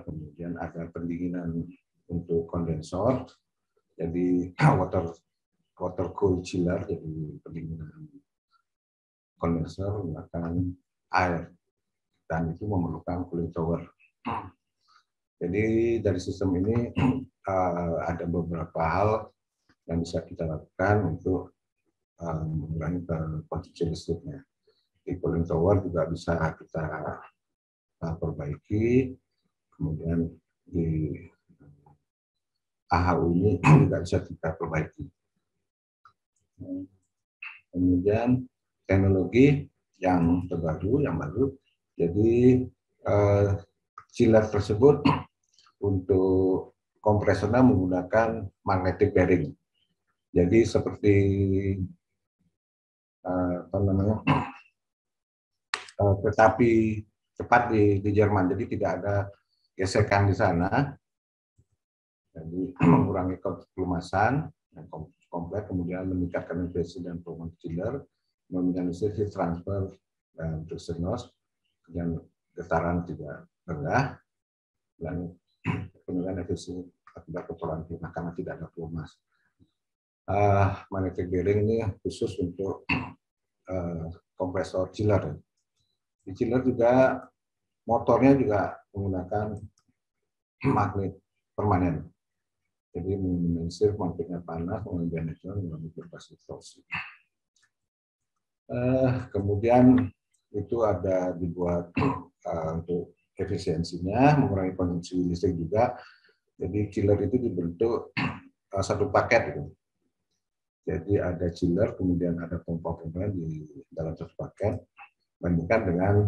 Kemudian ada pendinginan untuk kondensor, jadi water cool chiller, jadi pendinginan kondensor menggunakan air, dan itu memerlukan cooling tower. Jadi dari sistem ini ada beberapa hal yang bisa kita lakukan untuk mengurangi konsumsi listriknya. Di cooling tower juga bisa kita perbaiki, kemudian di AHU ini juga bisa kita perbaiki. Kemudian teknologi yang terbaru, yang baru, jadi chiller tersebut untuk kompresornya menggunakan magnetic bearing. Jadi seperti apa namanya, kereta api cepat di Jerman, jadi tidak ada gesekan di sana, jadi mengurangi kelumasan yang kompleks, kemudian meningkatkan efisiensi dan performa chiller, meminimalisir heat transfer dan friction loss, dan getaran tidak rendah, dan penurunan efisiensi akibat kotoran timah karena tidak ada pelumas. Magnetic bearing ini khusus untuk kompresor chiller. Di chiller juga motornya juga menggunakan magnet permanen. Jadi meminimalisir konfliknya panas, mengurangi elektron, mengurangi berbasis torsi. Kemudian itu ada dibuat untuk efisiensinya, mengurangi konsumsi listrik juga. Jadi chiller itu dibentuk satu paket gitu. Jadi ada chiller, kemudian ada pompa-pompa di dalam satu paket. Bandingkan dengan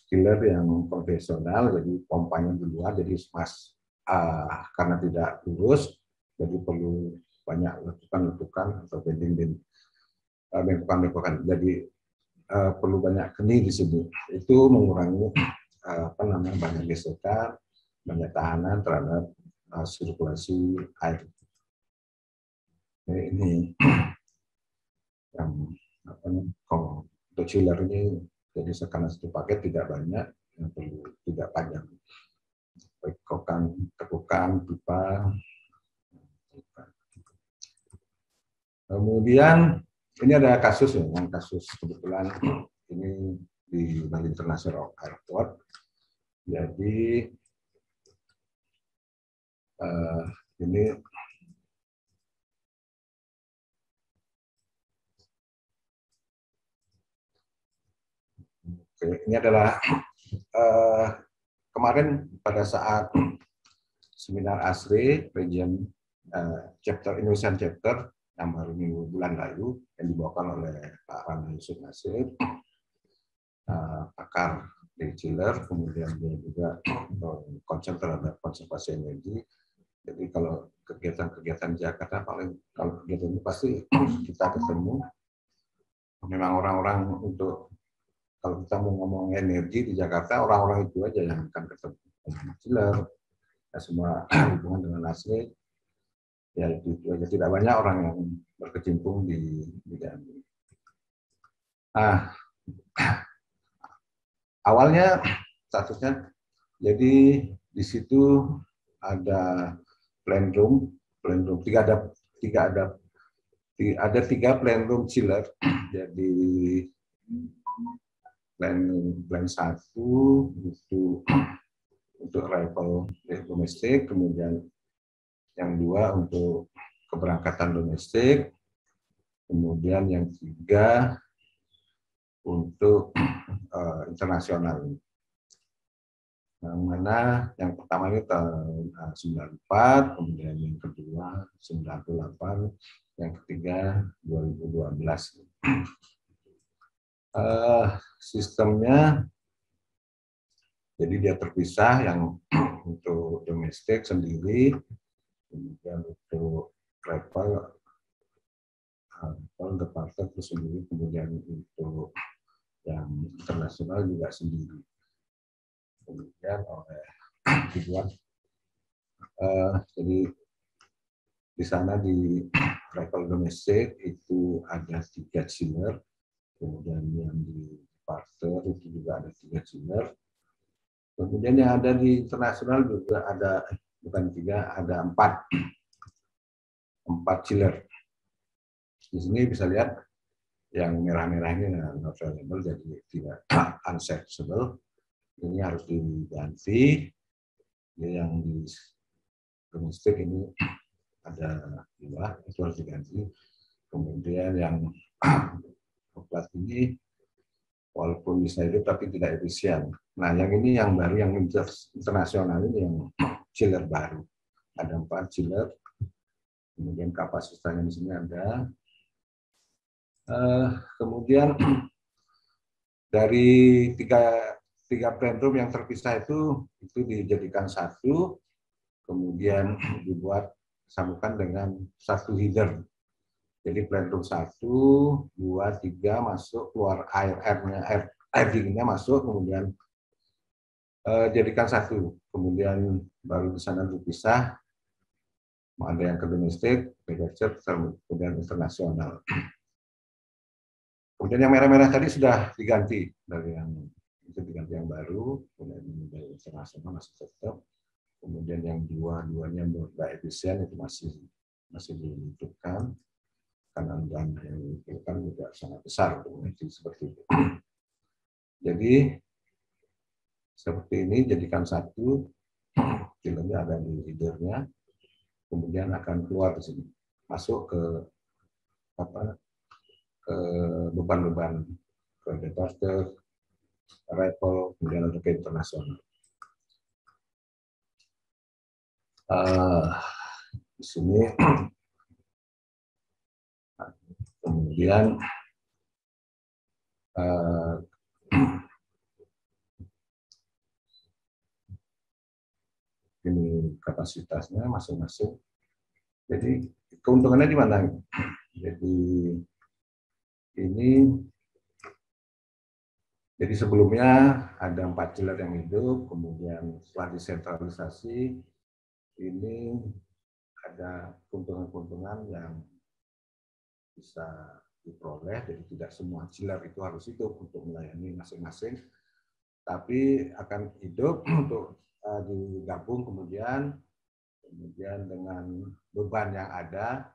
chiller yang konvensional, jadi pompanya di luar, jadi karena tidak lurus, jadi perlu banyak letukan-letukan atau bengkokan-bengkokan. Jadi perlu banyak kenih di sini. Itu mengurangi banyak gesekan, banyak tahanan terhadap sirkulasi air. Ini yang kalau untuk chiller ini jadi karena satu paket tidak banyak, yang perlu tidak panjang. Tekukan pipa. Kemudian ini ada kasus ya, yang kasus kebetulan ini di Bali International Airport. Jadi ini ini adalah kemarin pada saat seminar ASRE region chapter Indonesian chapter yang baru minggu bulan lalu yang dibawakan oleh Pak Rana Yusuf Nasir, pakar dari chiller, kemudian dia juga concern terhadap konservasi energi. Jadi kalau kegiatan-kegiatan Jakarta, paling kalau kegiatan ini pasti kita ketemu. Memang orang-orang untuk kalau kita mau ngomong energi di Jakarta, orang-orang itu aja yang akan ketemu. Chiller, ya semua hubungan dengan ASRE, ya itu aja. Tidak banyak orang yang berkecimpung di bidang ini. Awalnya statusnya, jadi di situ ada plan room, ada tiga plan room chiller. Jadi plan satu itu untuk arrival domestik, kemudian yang dua untuk keberangkatan domestik, kemudian yang tiga untuk internasional. Yang mana yang pertama ini tahun 94, kemudian yang kedua 98, yang ketiga 2012. Sistemnya jadi dia terpisah, yang untuk domestik sendiri, kemudian untuk travel departure itu sendiri, kemudian untuk yang internasional juga sendiri. Kemudian oleh dibuat jadi di sana di travel domestik itu ada 3 chiller, kemudian yang di departure itu juga ada 3 chiller, kemudian yang ada di internasional juga ada ada 4 chiller. Di sini bisa lihat yang merah-merah ini not available, jadi tidak unserviceable. Ini harus diganti. Yang di domestik ini ada 2, itu harus diganti. Kemudian yang plat ini walaupun bisa hidup tapi tidak efisien. Nah, yang ini yang baru, yang internasional ini yang chiller baru. Ada 4 chiller. Kemudian kapasitasnya di sini ada. Kemudian dari tiga plan room yang terpisah itu dijadikan satu, kemudian dibuat sambungkan dengan satu header. Jadi plan room 1, 2, 3 masuk, keluar air dinginnya masuk, kemudian jadikan satu, kemudian baru di sana dipisah, ada yang ke domestik, kemudian internasional. Kemudian yang merah-merah tadi sudah diganti dari yang itu, diganti yang baru, kemudian dari internasional masih tetap, kemudian yang dua-duanya tidak efisien itu masih dibutuhkan karena dana yang dibutuhkan juga sangat besar untuk menjadi seperti itu. Jadi seperti ini, jadikan satu, filmnya ada di leadernya, kemudian akan keluar di sini, masuk ke beban-beban ke departure, arrival, kemudian ke internasional. Uh, di sini kemudian ini kapasitasnya masing-masing. Jadi keuntungannya di mana? Jadi ini, jadi sebelumnya ada 4 chiller yang hidup, kemudian setelah disentralisasi ini ada keuntungan-keuntungan yang bisa diperoleh. Jadi tidak semua chiller itu harus hidup untuk melayani masing-masing, tapi akan hidup untuk digabung kemudian dengan beban yang ada.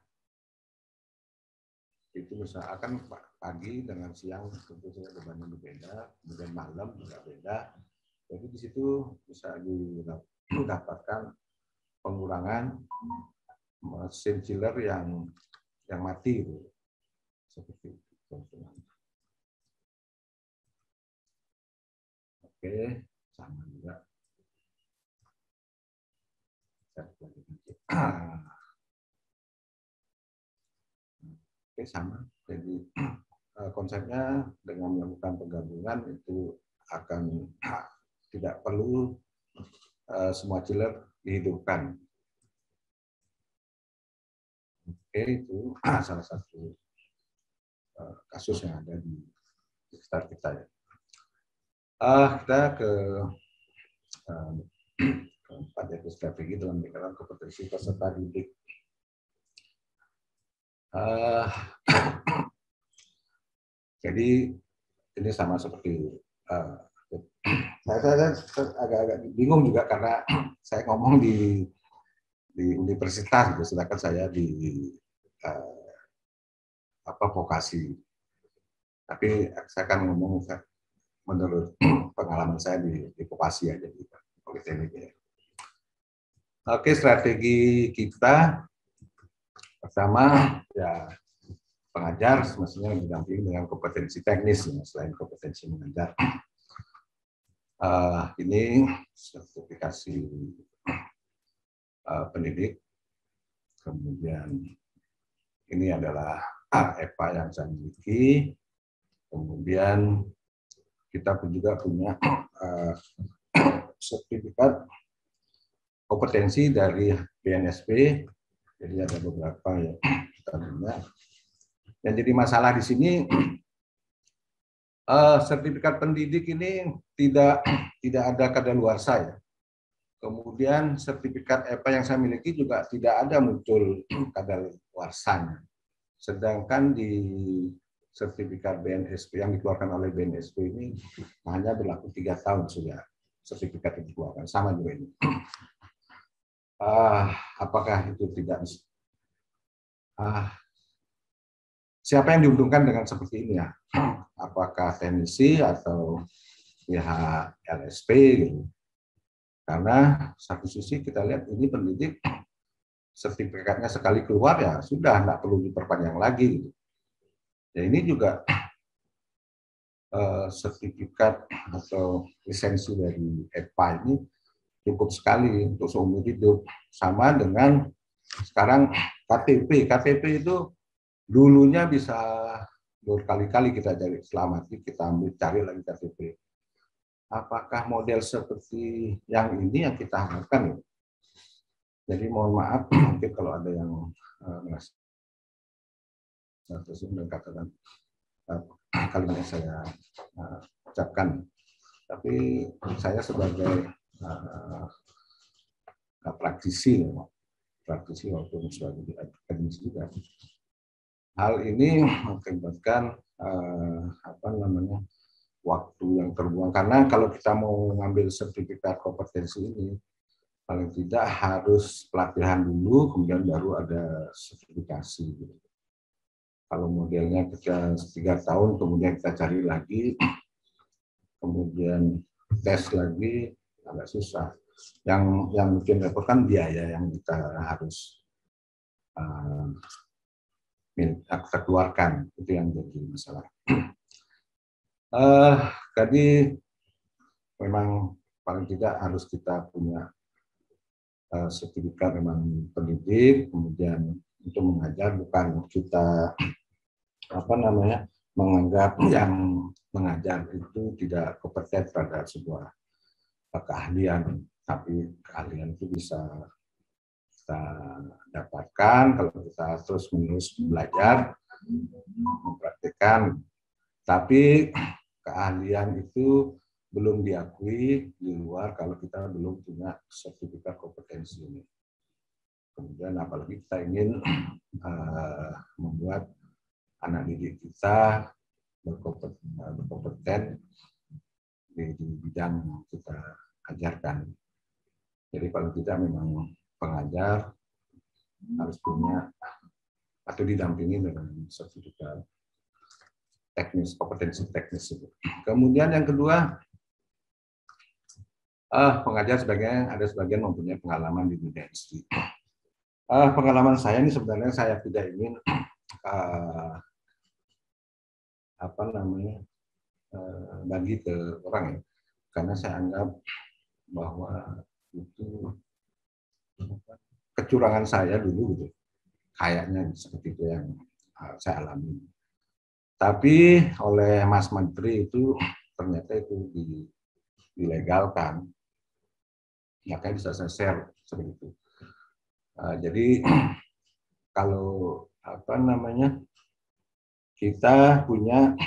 Itu misalkan pagi dengan siang tentu saja bebannya berbeda, kemudian malam juga beda. Jadi di situ bisa didapatkan pengurangan mesin chiller yang mati, seperti itu. Oke, sama juga. Oke, sama. Jadi konsepnya dengan melakukan penggabungan itu akan tidak perlu semua chiller dihidupkan. Oke, itu salah satu kasus yang ada di sekitar kita ya. Kita ke keempat, yaitu strategi dalam meningkatkan kompetensi peserta didik. Jadi ini sama seperti saya agak-agak bingung juga karena saya ngomong di universitas, sedangkan saya di vokasi. Tapi saya akan ngomong menurut pengalaman saya di vokasi aja di politeknik ya. Oke, strategi kita pertama ya pengajar semestinya didampingi dengan kompetensi teknis ya, selain kompetensi mengajar. Ini sertifikasi pendidik, kemudian ini adalah EPA yang saya miliki, kemudian kita pun juga punya sertifikat kompetensi dari BNSP, jadi ada beberapa yang kita punya. Yang jadi masalah di sini sertifikat pendidik ini tidak ada kadaluarsa ya. Kemudian sertifikat EPA yang saya miliki juga tidak ada muncul kadaluarsanya. Sedangkan di sertifikat BNSP yang dikeluarkan oleh BNSP ini hanya berlaku 3 tahun sudah sertifikat yang dikeluarkan. Sama juga ini. Apakah itu tidak bisa? Siapa yang diuntungkan dengan seperti ini ya? Apakah teknisi atau pihak LSP gitu? Karena satu sisi kita lihat ini pendidik sertifikatnya sekali keluar ya sudah, nggak perlu diperpanjang lagi gitu. Ya ini juga sertifikat atau lisensi dari EPA ini cukup sekali untuk seumur hidup. Sama dengan sekarang KTP. KTP itu dulunya bisa berkali-kali kita cari, selamati kita ambil cari lagi KTP. Apakah model seperti yang ini yang kita harapkan? Jadi mohon maaf mungkin kalau ada yang merasa tersinggung dan katakan kalimat yang saya ucapkan, tapi saya sebagai praktisi walaupun sebagai akademisi juga, hal ini mengakibatkan waktu yang terbuang, karena kalau kita mau ngambil sertifikat kompetensi ini paling tidak harus pelatihan dulu, kemudian baru ada sertifikasi. Kalau modelnya kita 3 tahun, kemudian kita cari lagi, kemudian tes lagi, agak susah. Yang mungkin repot kan biaya yang kita harus kita keluarkan, itu yang jadi masalah. Tadi memang paling tidak harus kita punya sertifikat memang pendidik, kemudian untuk mengajar bukan kita menganggap yang mengajar itu tidak kompeten terhadap sebuah keahlian, tapi keahlian itu bisa kita dapatkan kalau kita terus-menerus belajar, mempraktikkan. Tapi keahlian itu belum diakui di luar kalau kita belum punya sertifikat kompetensi ini. Kemudian apalagi kita ingin membuat anak didik kita berkompeten di bidang yang kita ajarkan. Jadi paling tidak memang pengajar harus punya atau didampingi dengan sertifikat teknis, kompetensi teknis itu. Kemudian yang kedua, pengajar ada sebagian mempunyai pengalaman di dunia industri. Pengalaman saya ini sebenarnya saya tidak ingin bagi ke orang ya, karena saya anggap bahwa itu kecurangan saya dulu gitu, kayaknya seperti itu yang saya alami. Tapi oleh Mas Menteri itu ternyata itu dilegalkan, makanya bisa saya share seperti itu. Jadi kalau kita punya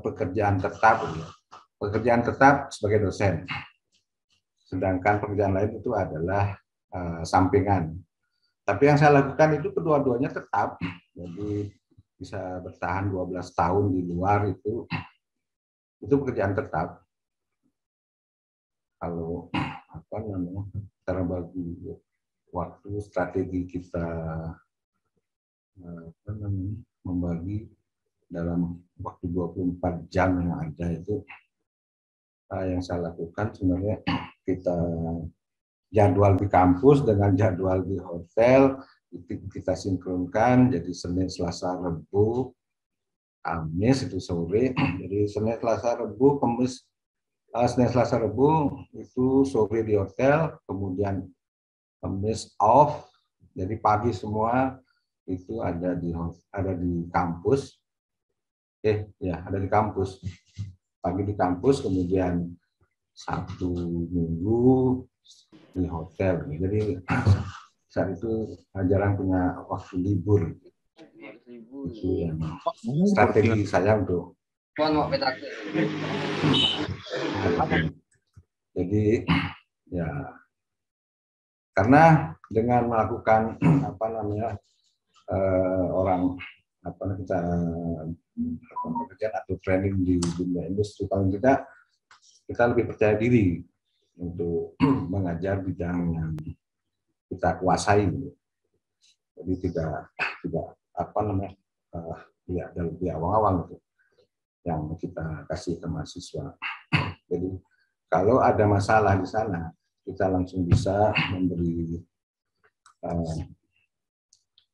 pekerjaan tetap, pekerjaan tetap sebagai dosen, sedangkan pekerjaan lain itu adalah sampingan. Tapi yang saya lakukan itu kedua-duanya tetap, jadi bisa bertahan 12 tahun di luar itu pekerjaan tetap. Kalau cara bagi waktu, strategi kita membagi dalam waktu 24 jam yang ada itu, yang saya lakukan sebenarnya kita jadwal di kampus dengan jadwal di hotel itu kita sinkronkan, jadi Senin, Selasa, Rabu, Kamis itu sore. Jadi Senin, Selasa, Rabu, Kamis, Senin, Selasa, Rabu itu sore di hotel, kemudian Kamis off, jadi pagi semua itu ada di kampus. Ada di kampus. Pagi di kampus, kemudian Sabtu Minggu di hotel. Jadi saat itu jarang punya waktu libur. Itu yang strategi saya untuk. Jadi ya, karena dengan melakukan kita pekerjaan atau training di dunia industri, paling tidak kita lebih percaya diri untuk mengajar bidang yang kita kuasai. Jadi tidak dari awal-awal gitu yang kita kasih ke mahasiswa. Jadi kalau ada masalah di sana, kita langsung bisa memberi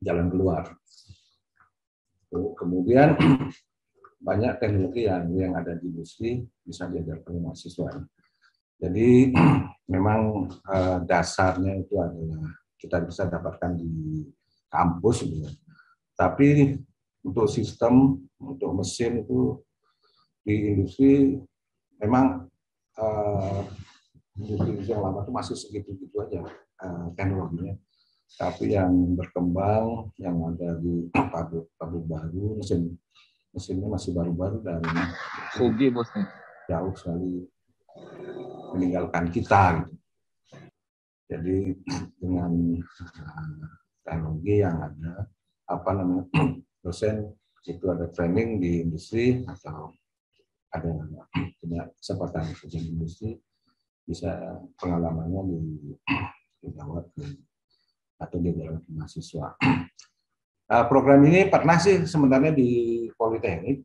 jalan keluar. Kemudian banyak teknologi yang ada di industri bisa diajarkan mahasiswa. Jadi memang dasarnya itu adalah kita bisa dapatkan di kampus, gitu. Tapi untuk sistem, untuk mesin itu di industri memang industri yang lama itu masih segitu-gitu aja teknologinya. Tapi yang berkembang, yang ada di pabrik baru, mesinnya masih baru-baru dan jauh sekali meninggalkan kita. Gitu. Jadi dengan teknologi yang ada, dosen itu ada training di industri atau ada punya kesempatan kerja di industri, bisa pengalamannya dibawa atau dibawa ke mahasiswa. Program ini pernah sih sebenarnya di Politeknik,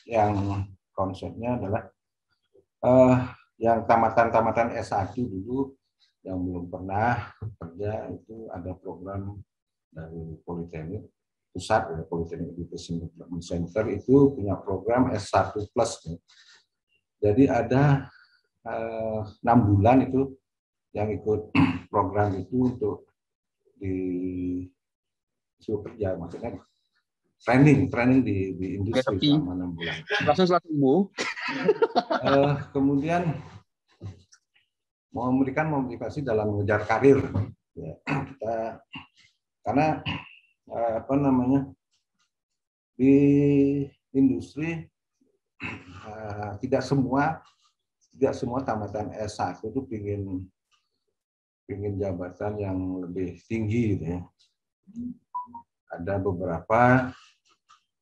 yang konsepnya adalah yang tamatan S1 dulu yang belum pernah kerja itu ada program dari Politeknik Pusat, ya, Politeknik Education Development Center itu punya program S1 Plus. Ya. Jadi ada 6 bulan itu yang ikut program itu untuk di suruh kerja, maksudnya training di industri selama 6 bulan. Langsung setelah sembuh. Kemudian memberikan motivasi dalam mengejar karir. Ya, kita karena apa namanya di industri tidak semua tamatan S1 itu pingin jabatan yang lebih tinggi gitu ya. Ada beberapa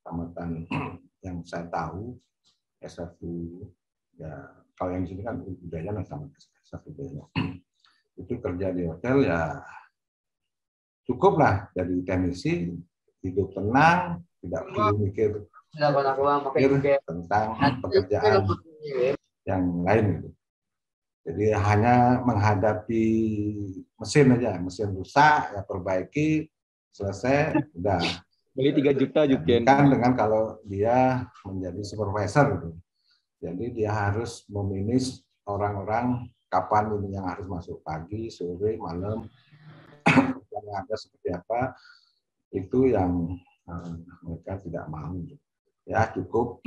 tamatan yang saya tahu S1 ya, kalau yang di sini kan budaya sama S1 budaya. Itu kerja di hotel ya cukup lah jadi teknisi, hidup tenang, tidak perlu mikir tentang pekerjaan yang lain gitu. Jadi hanya menghadapi mesin aja, mesin rusak ya perbaiki, selesai, udah. Beli 3 juta Juken. Kan dengan kalau dia menjadi supervisor gitu. Jadi dia harus memanage orang-orang kapan ini yang harus masuk pagi, sore, malam, yang ada seperti apa, itu yang mereka tidak mau. Ya cukup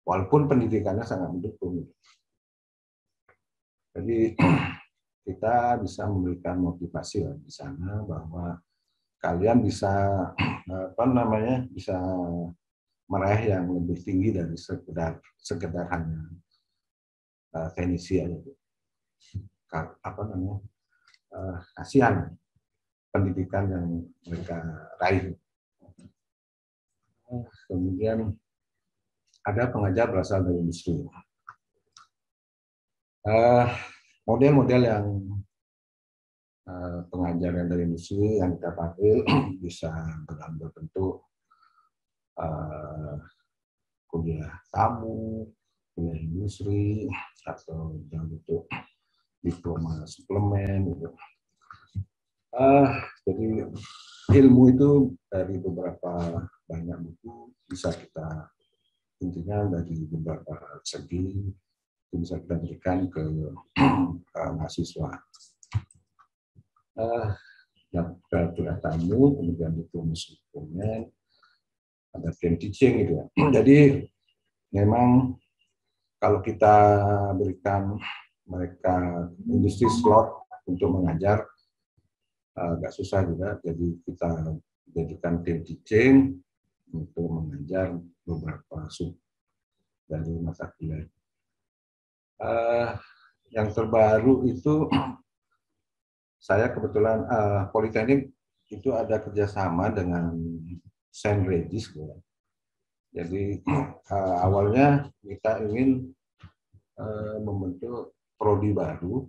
walaupun pendidikannya sangat mendukung. Jadi kita bisa memberikan motivasi di sana bahwa kalian bisa bisa meraih yang lebih tinggi dari sekedar hanya teknisi aja. Kasihan pendidikan yang mereka raih. Kemudian ada pengajar berasal dari industri. Model-model yang pengajar yang dari industri yang kita panggil bisa dalam berbentuk kuliah tamu, kuliah industri, atau dalam bentuk diploma suplemen. Gitu. Jadi ilmu itu dari beberapa banyak buku bisa kita intinya dari beberapa segi itu bisa kita berikan ke mahasiswa. Kuliah tamu, kemudian diploma suplemen, ada game teaching gitu ya. Jadi memang kalau kita berikan mereka industri slot untuk mengajar agak susah juga. Jadi kita jadikan game teaching untuk mengajar beberapa sub dari mata kuliah. Yang terbaru itu saya kebetulan Politeknik itu ada kerjasama dengan Saint Regis. Jadi awalnya kita ingin membentuk prodi baru,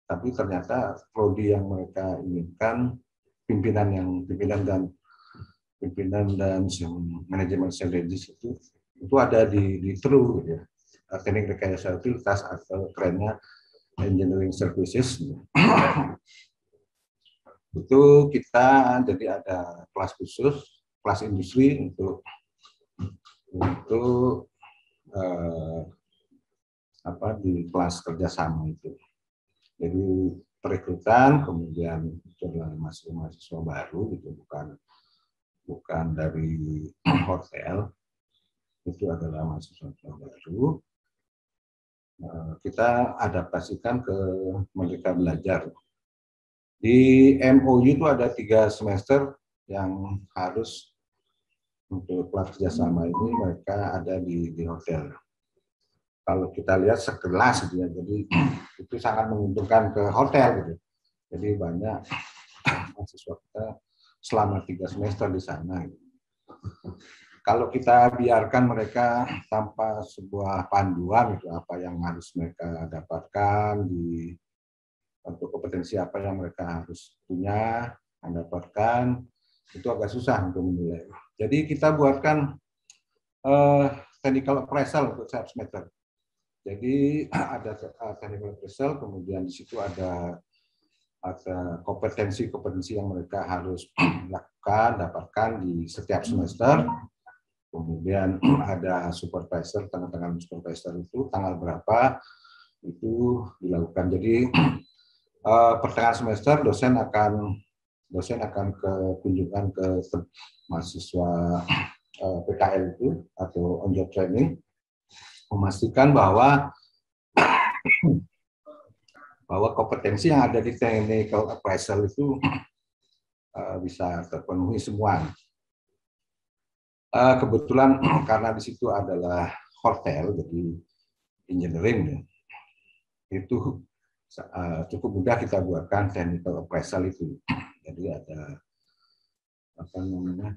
tapi ternyata prodi yang mereka inginkan pimpinan dan manajemen Saint Regis itu ada di TRU, gitu ya. Teknik rekayasa utilitas atau kerennya engineering services. Itu kita jadi ada kelas khusus, kelas industri untuk di kelas kerjasama itu. Jadi perekrutan, kemudian itu adalah mahasiswa baru, gitu, bukan dari hotel, itu adalah mahasiswa baru. Kita adaptasikan ke Merdeka Belajar. Di MOU itu ada 3 semester yang harus untuk kelas kerjasama ini mereka ada di hotel. Kalau kita lihat sekelas gitu ya, jadi itu sangat menguntungkan ke hotel gitu. Jadi banyak mahasiswa kita selama 3 semester di sana. Gitu. Kalau kita biarkan mereka tanpa sebuah panduan gitu, apa yang harus mereka dapatkan untuk kompetensi apa yang mereka harus punya dan dapatkan, itu agak susah untuk menilai. Jadi kita buatkan technical appraisal untuk setiap semester. Jadi ada technical appraisal, kemudian di situ ada kompetensi yang mereka harus lakukan, dapatkan di setiap semester. Kemudian ada supervisor, tanda tangan supervisor itu tanggal berapa, itu dilakukan. Jadi pertengahan semester dosen akan ke kunjungan ke mahasiswa PKL itu atau on job training, memastikan bahwa kompetensi yang ada di technical appraisal itu bisa terpenuhi semua. Kebetulan karena di situ adalah hotel, jadi engineering, itu cukup mudah kita buatkan technical appraisal itu. Jadi ada apa namanya,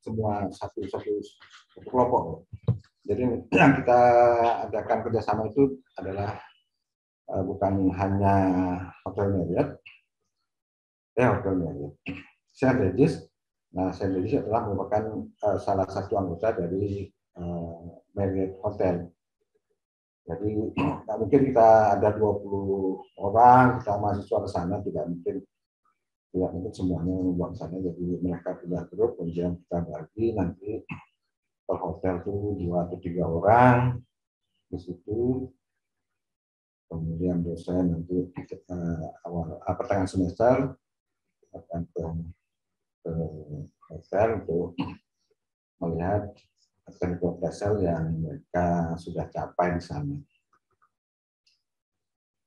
semua satu kelompok. Jadi yang kita adakan kerjasama itu adalah bukan hanya Hotel Marriott, St. Regis. Nah, St. Regis adalah merupakan salah satu anggota dari Marriott Hotel. Jadi nggak mungkin kita ada 20 orang, kita mahasiswa ke sana, tidak mungkin semuanya membuat sana. Jadi mereka punya grup, kemudian kita bagi nanti per hotel itu 2 atau 3 orang di situ. Kemudian dosen nanti pertengahan semester akan ke hotel untuk melihat technical appraisal yang mereka sudah capai di sana.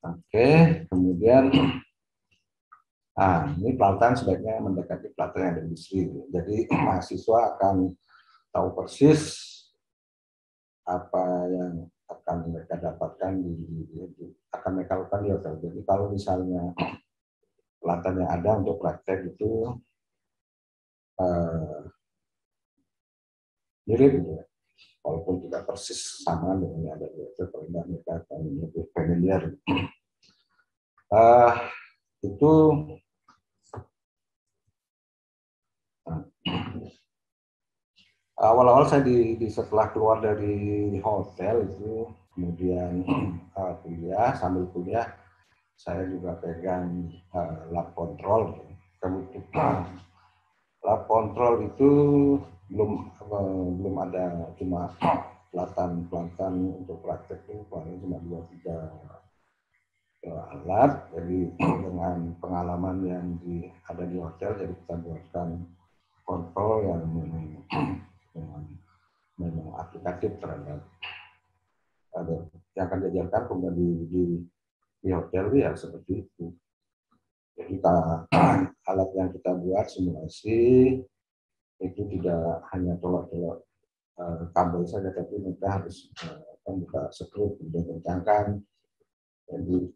Oke, kemudian ini pelatihan sebaiknya mendekati pelatihan yang ada di industri. Jadi mahasiswa akan tahu persis apa yang akan mereka dapatkan akan mereka lakukan di hotel. Jadi kalau misalnya pelatihan yang ada untuk praktek itu mirip, gitu ya. Walaupun tidak persis sama dengan yang ada di hotel, paling mereka akan lebih familiar. Itu awal-awal saya setelah keluar dari hotel itu, kemudian sambil kuliah saya juga pegang lab kontrol. Kemudian lab kontrol itu belum ada, cuma pelatihan untuk praktek itu paling cuma 2-3 alat. Jadi dengan pengalaman yang ada di hotel, jadi kita buatkan kontrol yang memang aplikatif terhadap yang akan diajarkan kemudian di hotel ya seperti itu. Jadi alat yang kita buat simulasi itu tidak hanya tolak-tolak kabel saja, tapi kita harus membuka skrup kemudian kencangkan. Jadi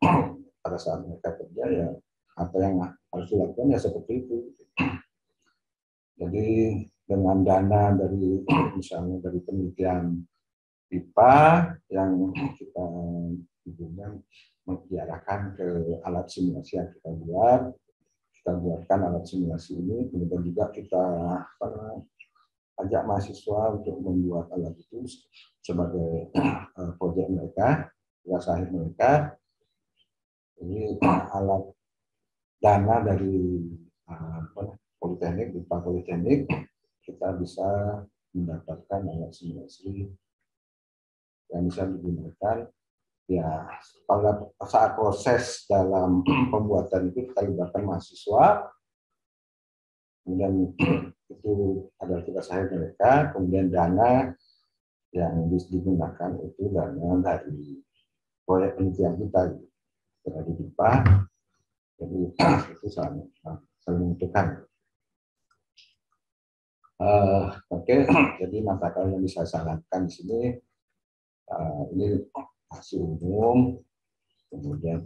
pada saat mereka kerja ya apa yang harus dilakukan ya seperti itu. Jadi dengan dana dari misalnya dari penelitian pipa yang kita mengiarahkan ke alat simulasi yang kita buatkan alat simulasi ini, kemudian juga kita ajak mahasiswa untuk membuat alat itu sebagai proyek mereka, tugas akhir mereka. Ini alat dana dari Politeknik, di Politeknik, kita bisa mendapatkan alat simulasi yang bisa digunakan. Ya, pada saat proses dalam pembuatan itu kita libatkan mahasiswa, kemudian itu adalah tugas saya mereka, kemudian dana yang digunakan itu dana dari proyek penelitian kita dari DIPA, jadi itu saling menentukan. Oke, jadi mata kuliah yang bisa saya lakukan di sini ini hasil umum, kemudian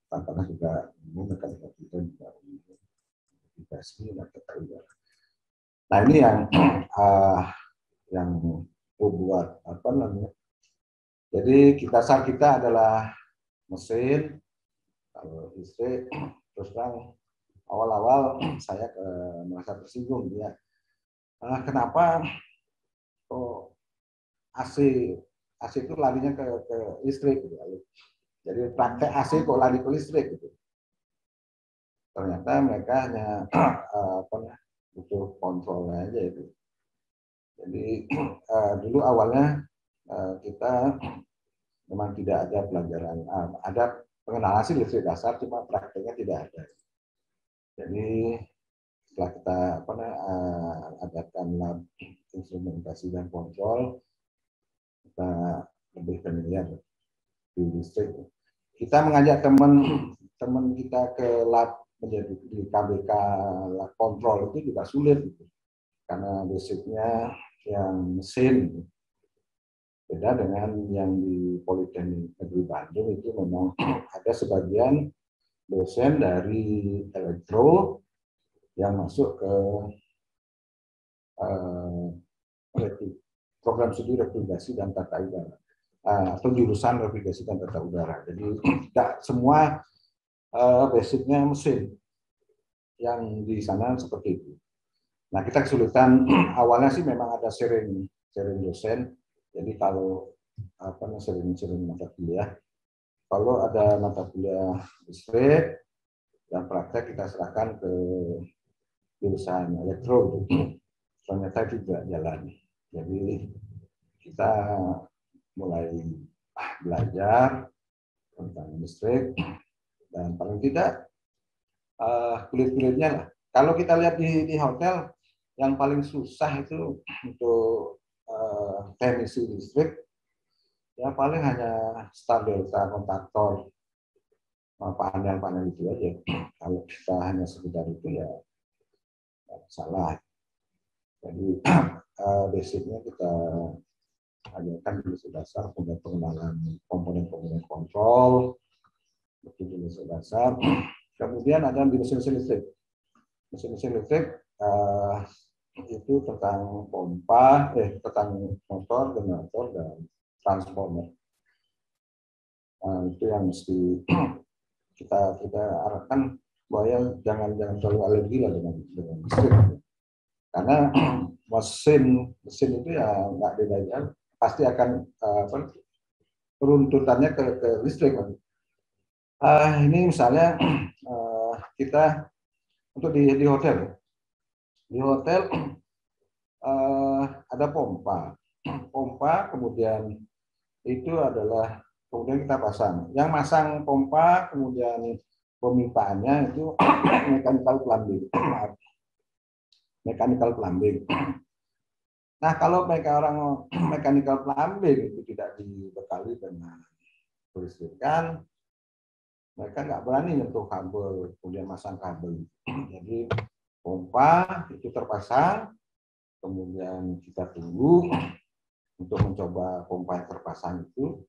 tantangan juga umum, mekanika kita juga umum, nah ini yang buat apa namanya. Jadi dasar kita adalah mesin. Kalau listrik, terus terang awal-awal saya merasa tersinggung ya. Kenapa kok AC itu larinya ke listrik gitu. Jadi praktek AC kok lari ke listrik gitu. Ternyata mereka hanya butuh kontrolnya aja itu. Jadi dulu awalnya kita memang tidak ada pelajaran, ada pengenalan sih listrik dasar, cuma prakteknya tidak ada. Jadi setelah kita adakan lab instrumentasi dan kontrol, kita lebih familiar di listrik. Kita mengajak teman-teman kita ke lab menjadi di KBK lab kontrol itu juga sulit gitu. Karena basicnya yang mesin gitu. Beda dengan yang di Politeknik Negeri Bandung itu memang ada sebagian dosen dari elektro yang masuk ke program studi refrigerasi dan tata udara atau jurusan refrigerasi dan tata udara. Jadi tidak semua basicnya mesin yang di sana seperti itu. Nah, kita kesulitan awalnya sih memang ada sharing dosen. Jadi kalau sharing mata kuliah, kalau ada mata kuliah listrik dan praktek kita serahkan ke jurusan elektro. Ternyata tidak jalan. Jadi kita mulai belajar tentang listrik dan paling tidak kulit-kulitnya lah. Kalau kita lihat di hotel, yang paling susah itu untuk teknisi listrik ya paling hanya star delta kontaktor panel itu aja. Kalau kita hanya sekedar itu ya salah. Jadi basicnya kita ajarkan di dasar, kemudian pengenalan komponen-komponen kontrol, itu di dasar. Kemudian ada di mesin-mesin listrik. Mesin-mesin listrik itu tentang pompa, tentang motor, generator, dan transformer. Itu yang mesti kita arahkan bahwa jangan terlalu alergi lah dengan listrik. Karena mesin itu ya nggak bedanya, pasti akan peruntutannya ke listrik. Ini misalnya kita untuk di hotel. Di hotel ada pompa, kemudian itu adalah kemudian kita pasang. Yang masang pompa kemudian pemimpaannya itu mechanical plumbing. Nah, kalau orang mechanical plumbing itu tidak dibekali dengan kelistrikan, mereka nggak berani nyentuh kabel, kemudian masang kabel. Jadi pompa itu terpasang, kemudian kita tunggu untuk mencoba pompa yang terpasang itu.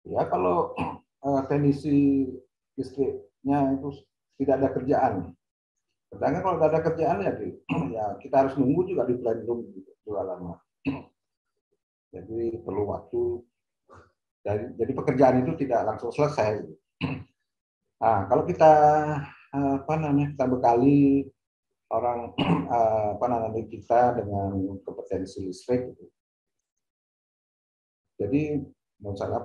Ya kalau teknisi listriknya itu tidak ada kerjaan. Sedangkan kalau tidak ada kerjaan ya kita harus nunggu juga di plenum juga lama. Jadi perlu waktu. Jadi pekerjaan itu tidak langsung selesai. Nah, kalau kita kita bekali orang kita dengan kompetensi listrik. Jadi misalnya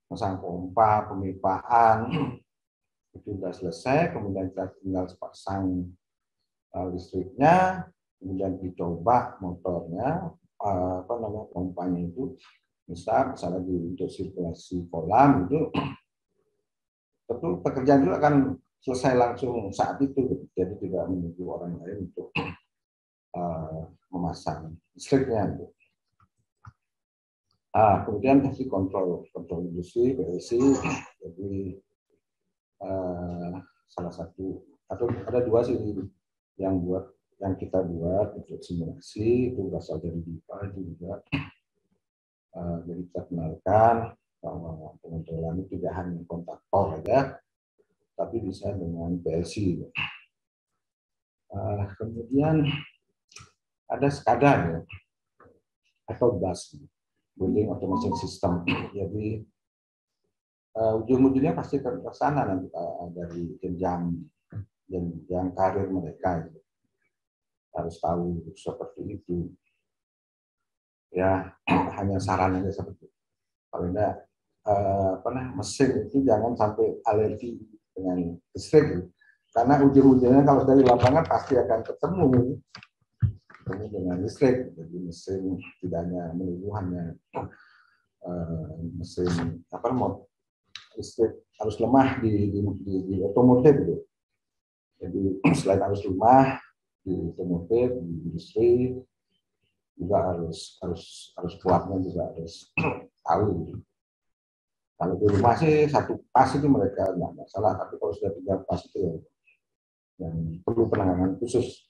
masang pompa, pemipaan itu sudah selesai, kemudian kita tinggal pasang listriknya, kemudian dicoba motornya, pompanya itu misalnya untuk sirkulasi kolam itu tentu pekerjaan itu akan selesai langsung saat itu, jadi tidak menunggu orang lain untuk memasang listriknya. Kemudian kontrol industri PLC, jadi salah satu atau ada dua sih yang kita buat untuk simulasi itu berasal dari DIPA itu juga. Jadi kita kenalkan bahwa pengontrolan itu tidak hanya kontaktor aja, tapi bisa dengan PLC. Kemudian ada SCADA ya, atau BAS, Building Automation System. Jadi ujung-ujungnya pasti ke sana nanti dari jenjang karir mereka. Harus tahu seperti itu. Ya, hanya saran aja seperti itu. Kalau enggak mesin itu jangan sampai alergi dengan listrik. Karena ujung-ujungnya kalau dari lapangan pasti akan ketemu dengan listrik. Jadi mesin tidak hanya melulu hanya mesin listrik arus lemah di otomotif gitu. Jadi selain arus lemah di otomotif, di industri juga harus kuatnya juga harus tahu. Gitu. Kalau di rumah sih satu pas itu mereka nggak masalah, tapi kalau sudah 3 pas itu yang perlu penanganan khusus.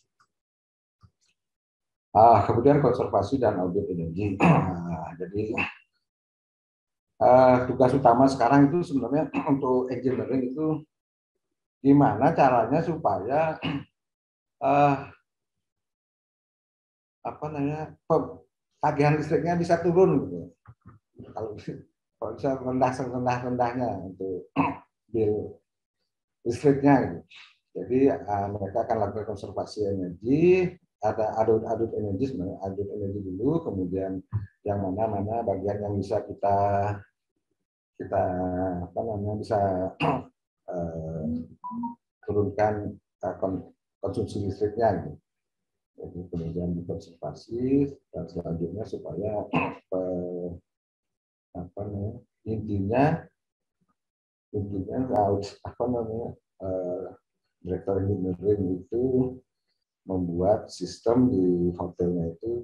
Kemudian konservasi dan audit energi. Jadi tugas utama sekarang itu sebenarnya untuk engineering itu gimana caranya supaya tagihan listriknya bisa turun gitu. Kalau bisa rendah-rendahnya untuk bill listriknya gitu. Jadi mereka akan lakukan konservasi energi, ada audit energi sebenarnya, audit energi dulu, kemudian yang mana bagian yang bisa kita bisa turunkan konsumsi listriknya gitu. Jadi kemudian dikonservasi dan selanjutnya supaya intinya direktur engineering itu membuat sistem di hotelnya itu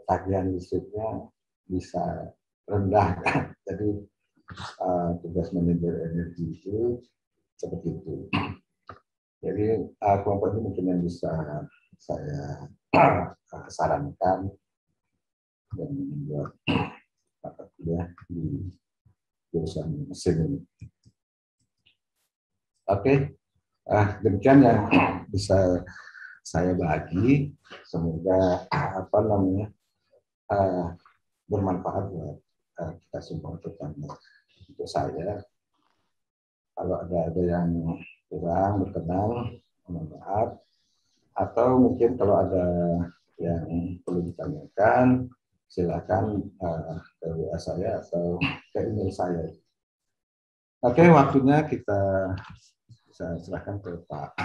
tagihan listriknya bisa rendah. Jadi tugas manajer energi itu seperti itu. Jadi kelompok ini mungkin yang bisa saya sarankan dan membuat mata kuliah di jurusan mesin ini. Oke, demikian yang bisa saya bagi. Semoga bermanfaat buat kita semua, terutama untuk saya. Kalau ada yang kurang berkenan, mohon maaf. Atau mungkin kalau ada yang perlu ditanyakan, silakan ke WA saya atau ke email saya. Oke, waktunya kita bisa serahkan ke Pak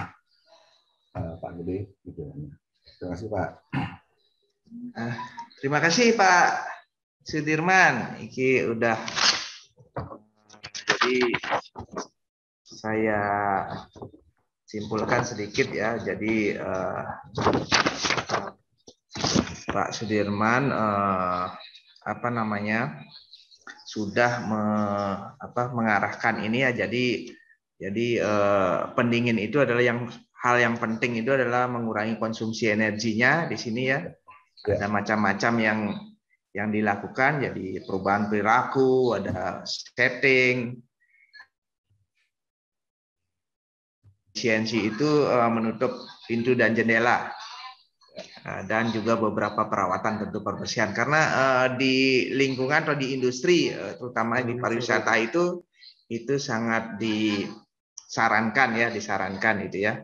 Gede. Terima kasih Pak. Terima kasih Pak Sudirman. Iki udah jadi saya simpulkan sedikit ya. Jadi Pak Sudirman sudah mengarahkan ini ya. Jadi pendingin itu adalah hal yang penting itu adalah mengurangi konsumsi energinya di sini ya. Ada macam-macam yang dilakukan, jadi perubahan perilaku, ada setting, efisiensi itu menutup pintu dan jendela, dan juga beberapa perawatan tentu perbersihan. Karena di lingkungan atau di industri, terutama di pariwisata itu sangat disarankan itu ya.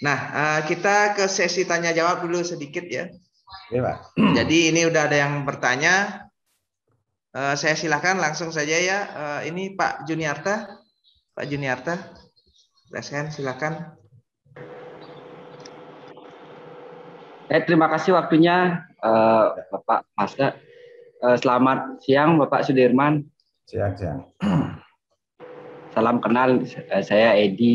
Nah, kita ke sesi tanya jawab dulu sedikit ya. Ya, Pak. Jadi ini udah ada yang bertanya. Saya silakan langsung saja ya. Ini Pak Juniarta. Pak Juniarta, silakan. Terima kasih waktunya Bapak Pasda. Selamat siang Bapak Sudirman. Siang. Salam kenal, saya Edi.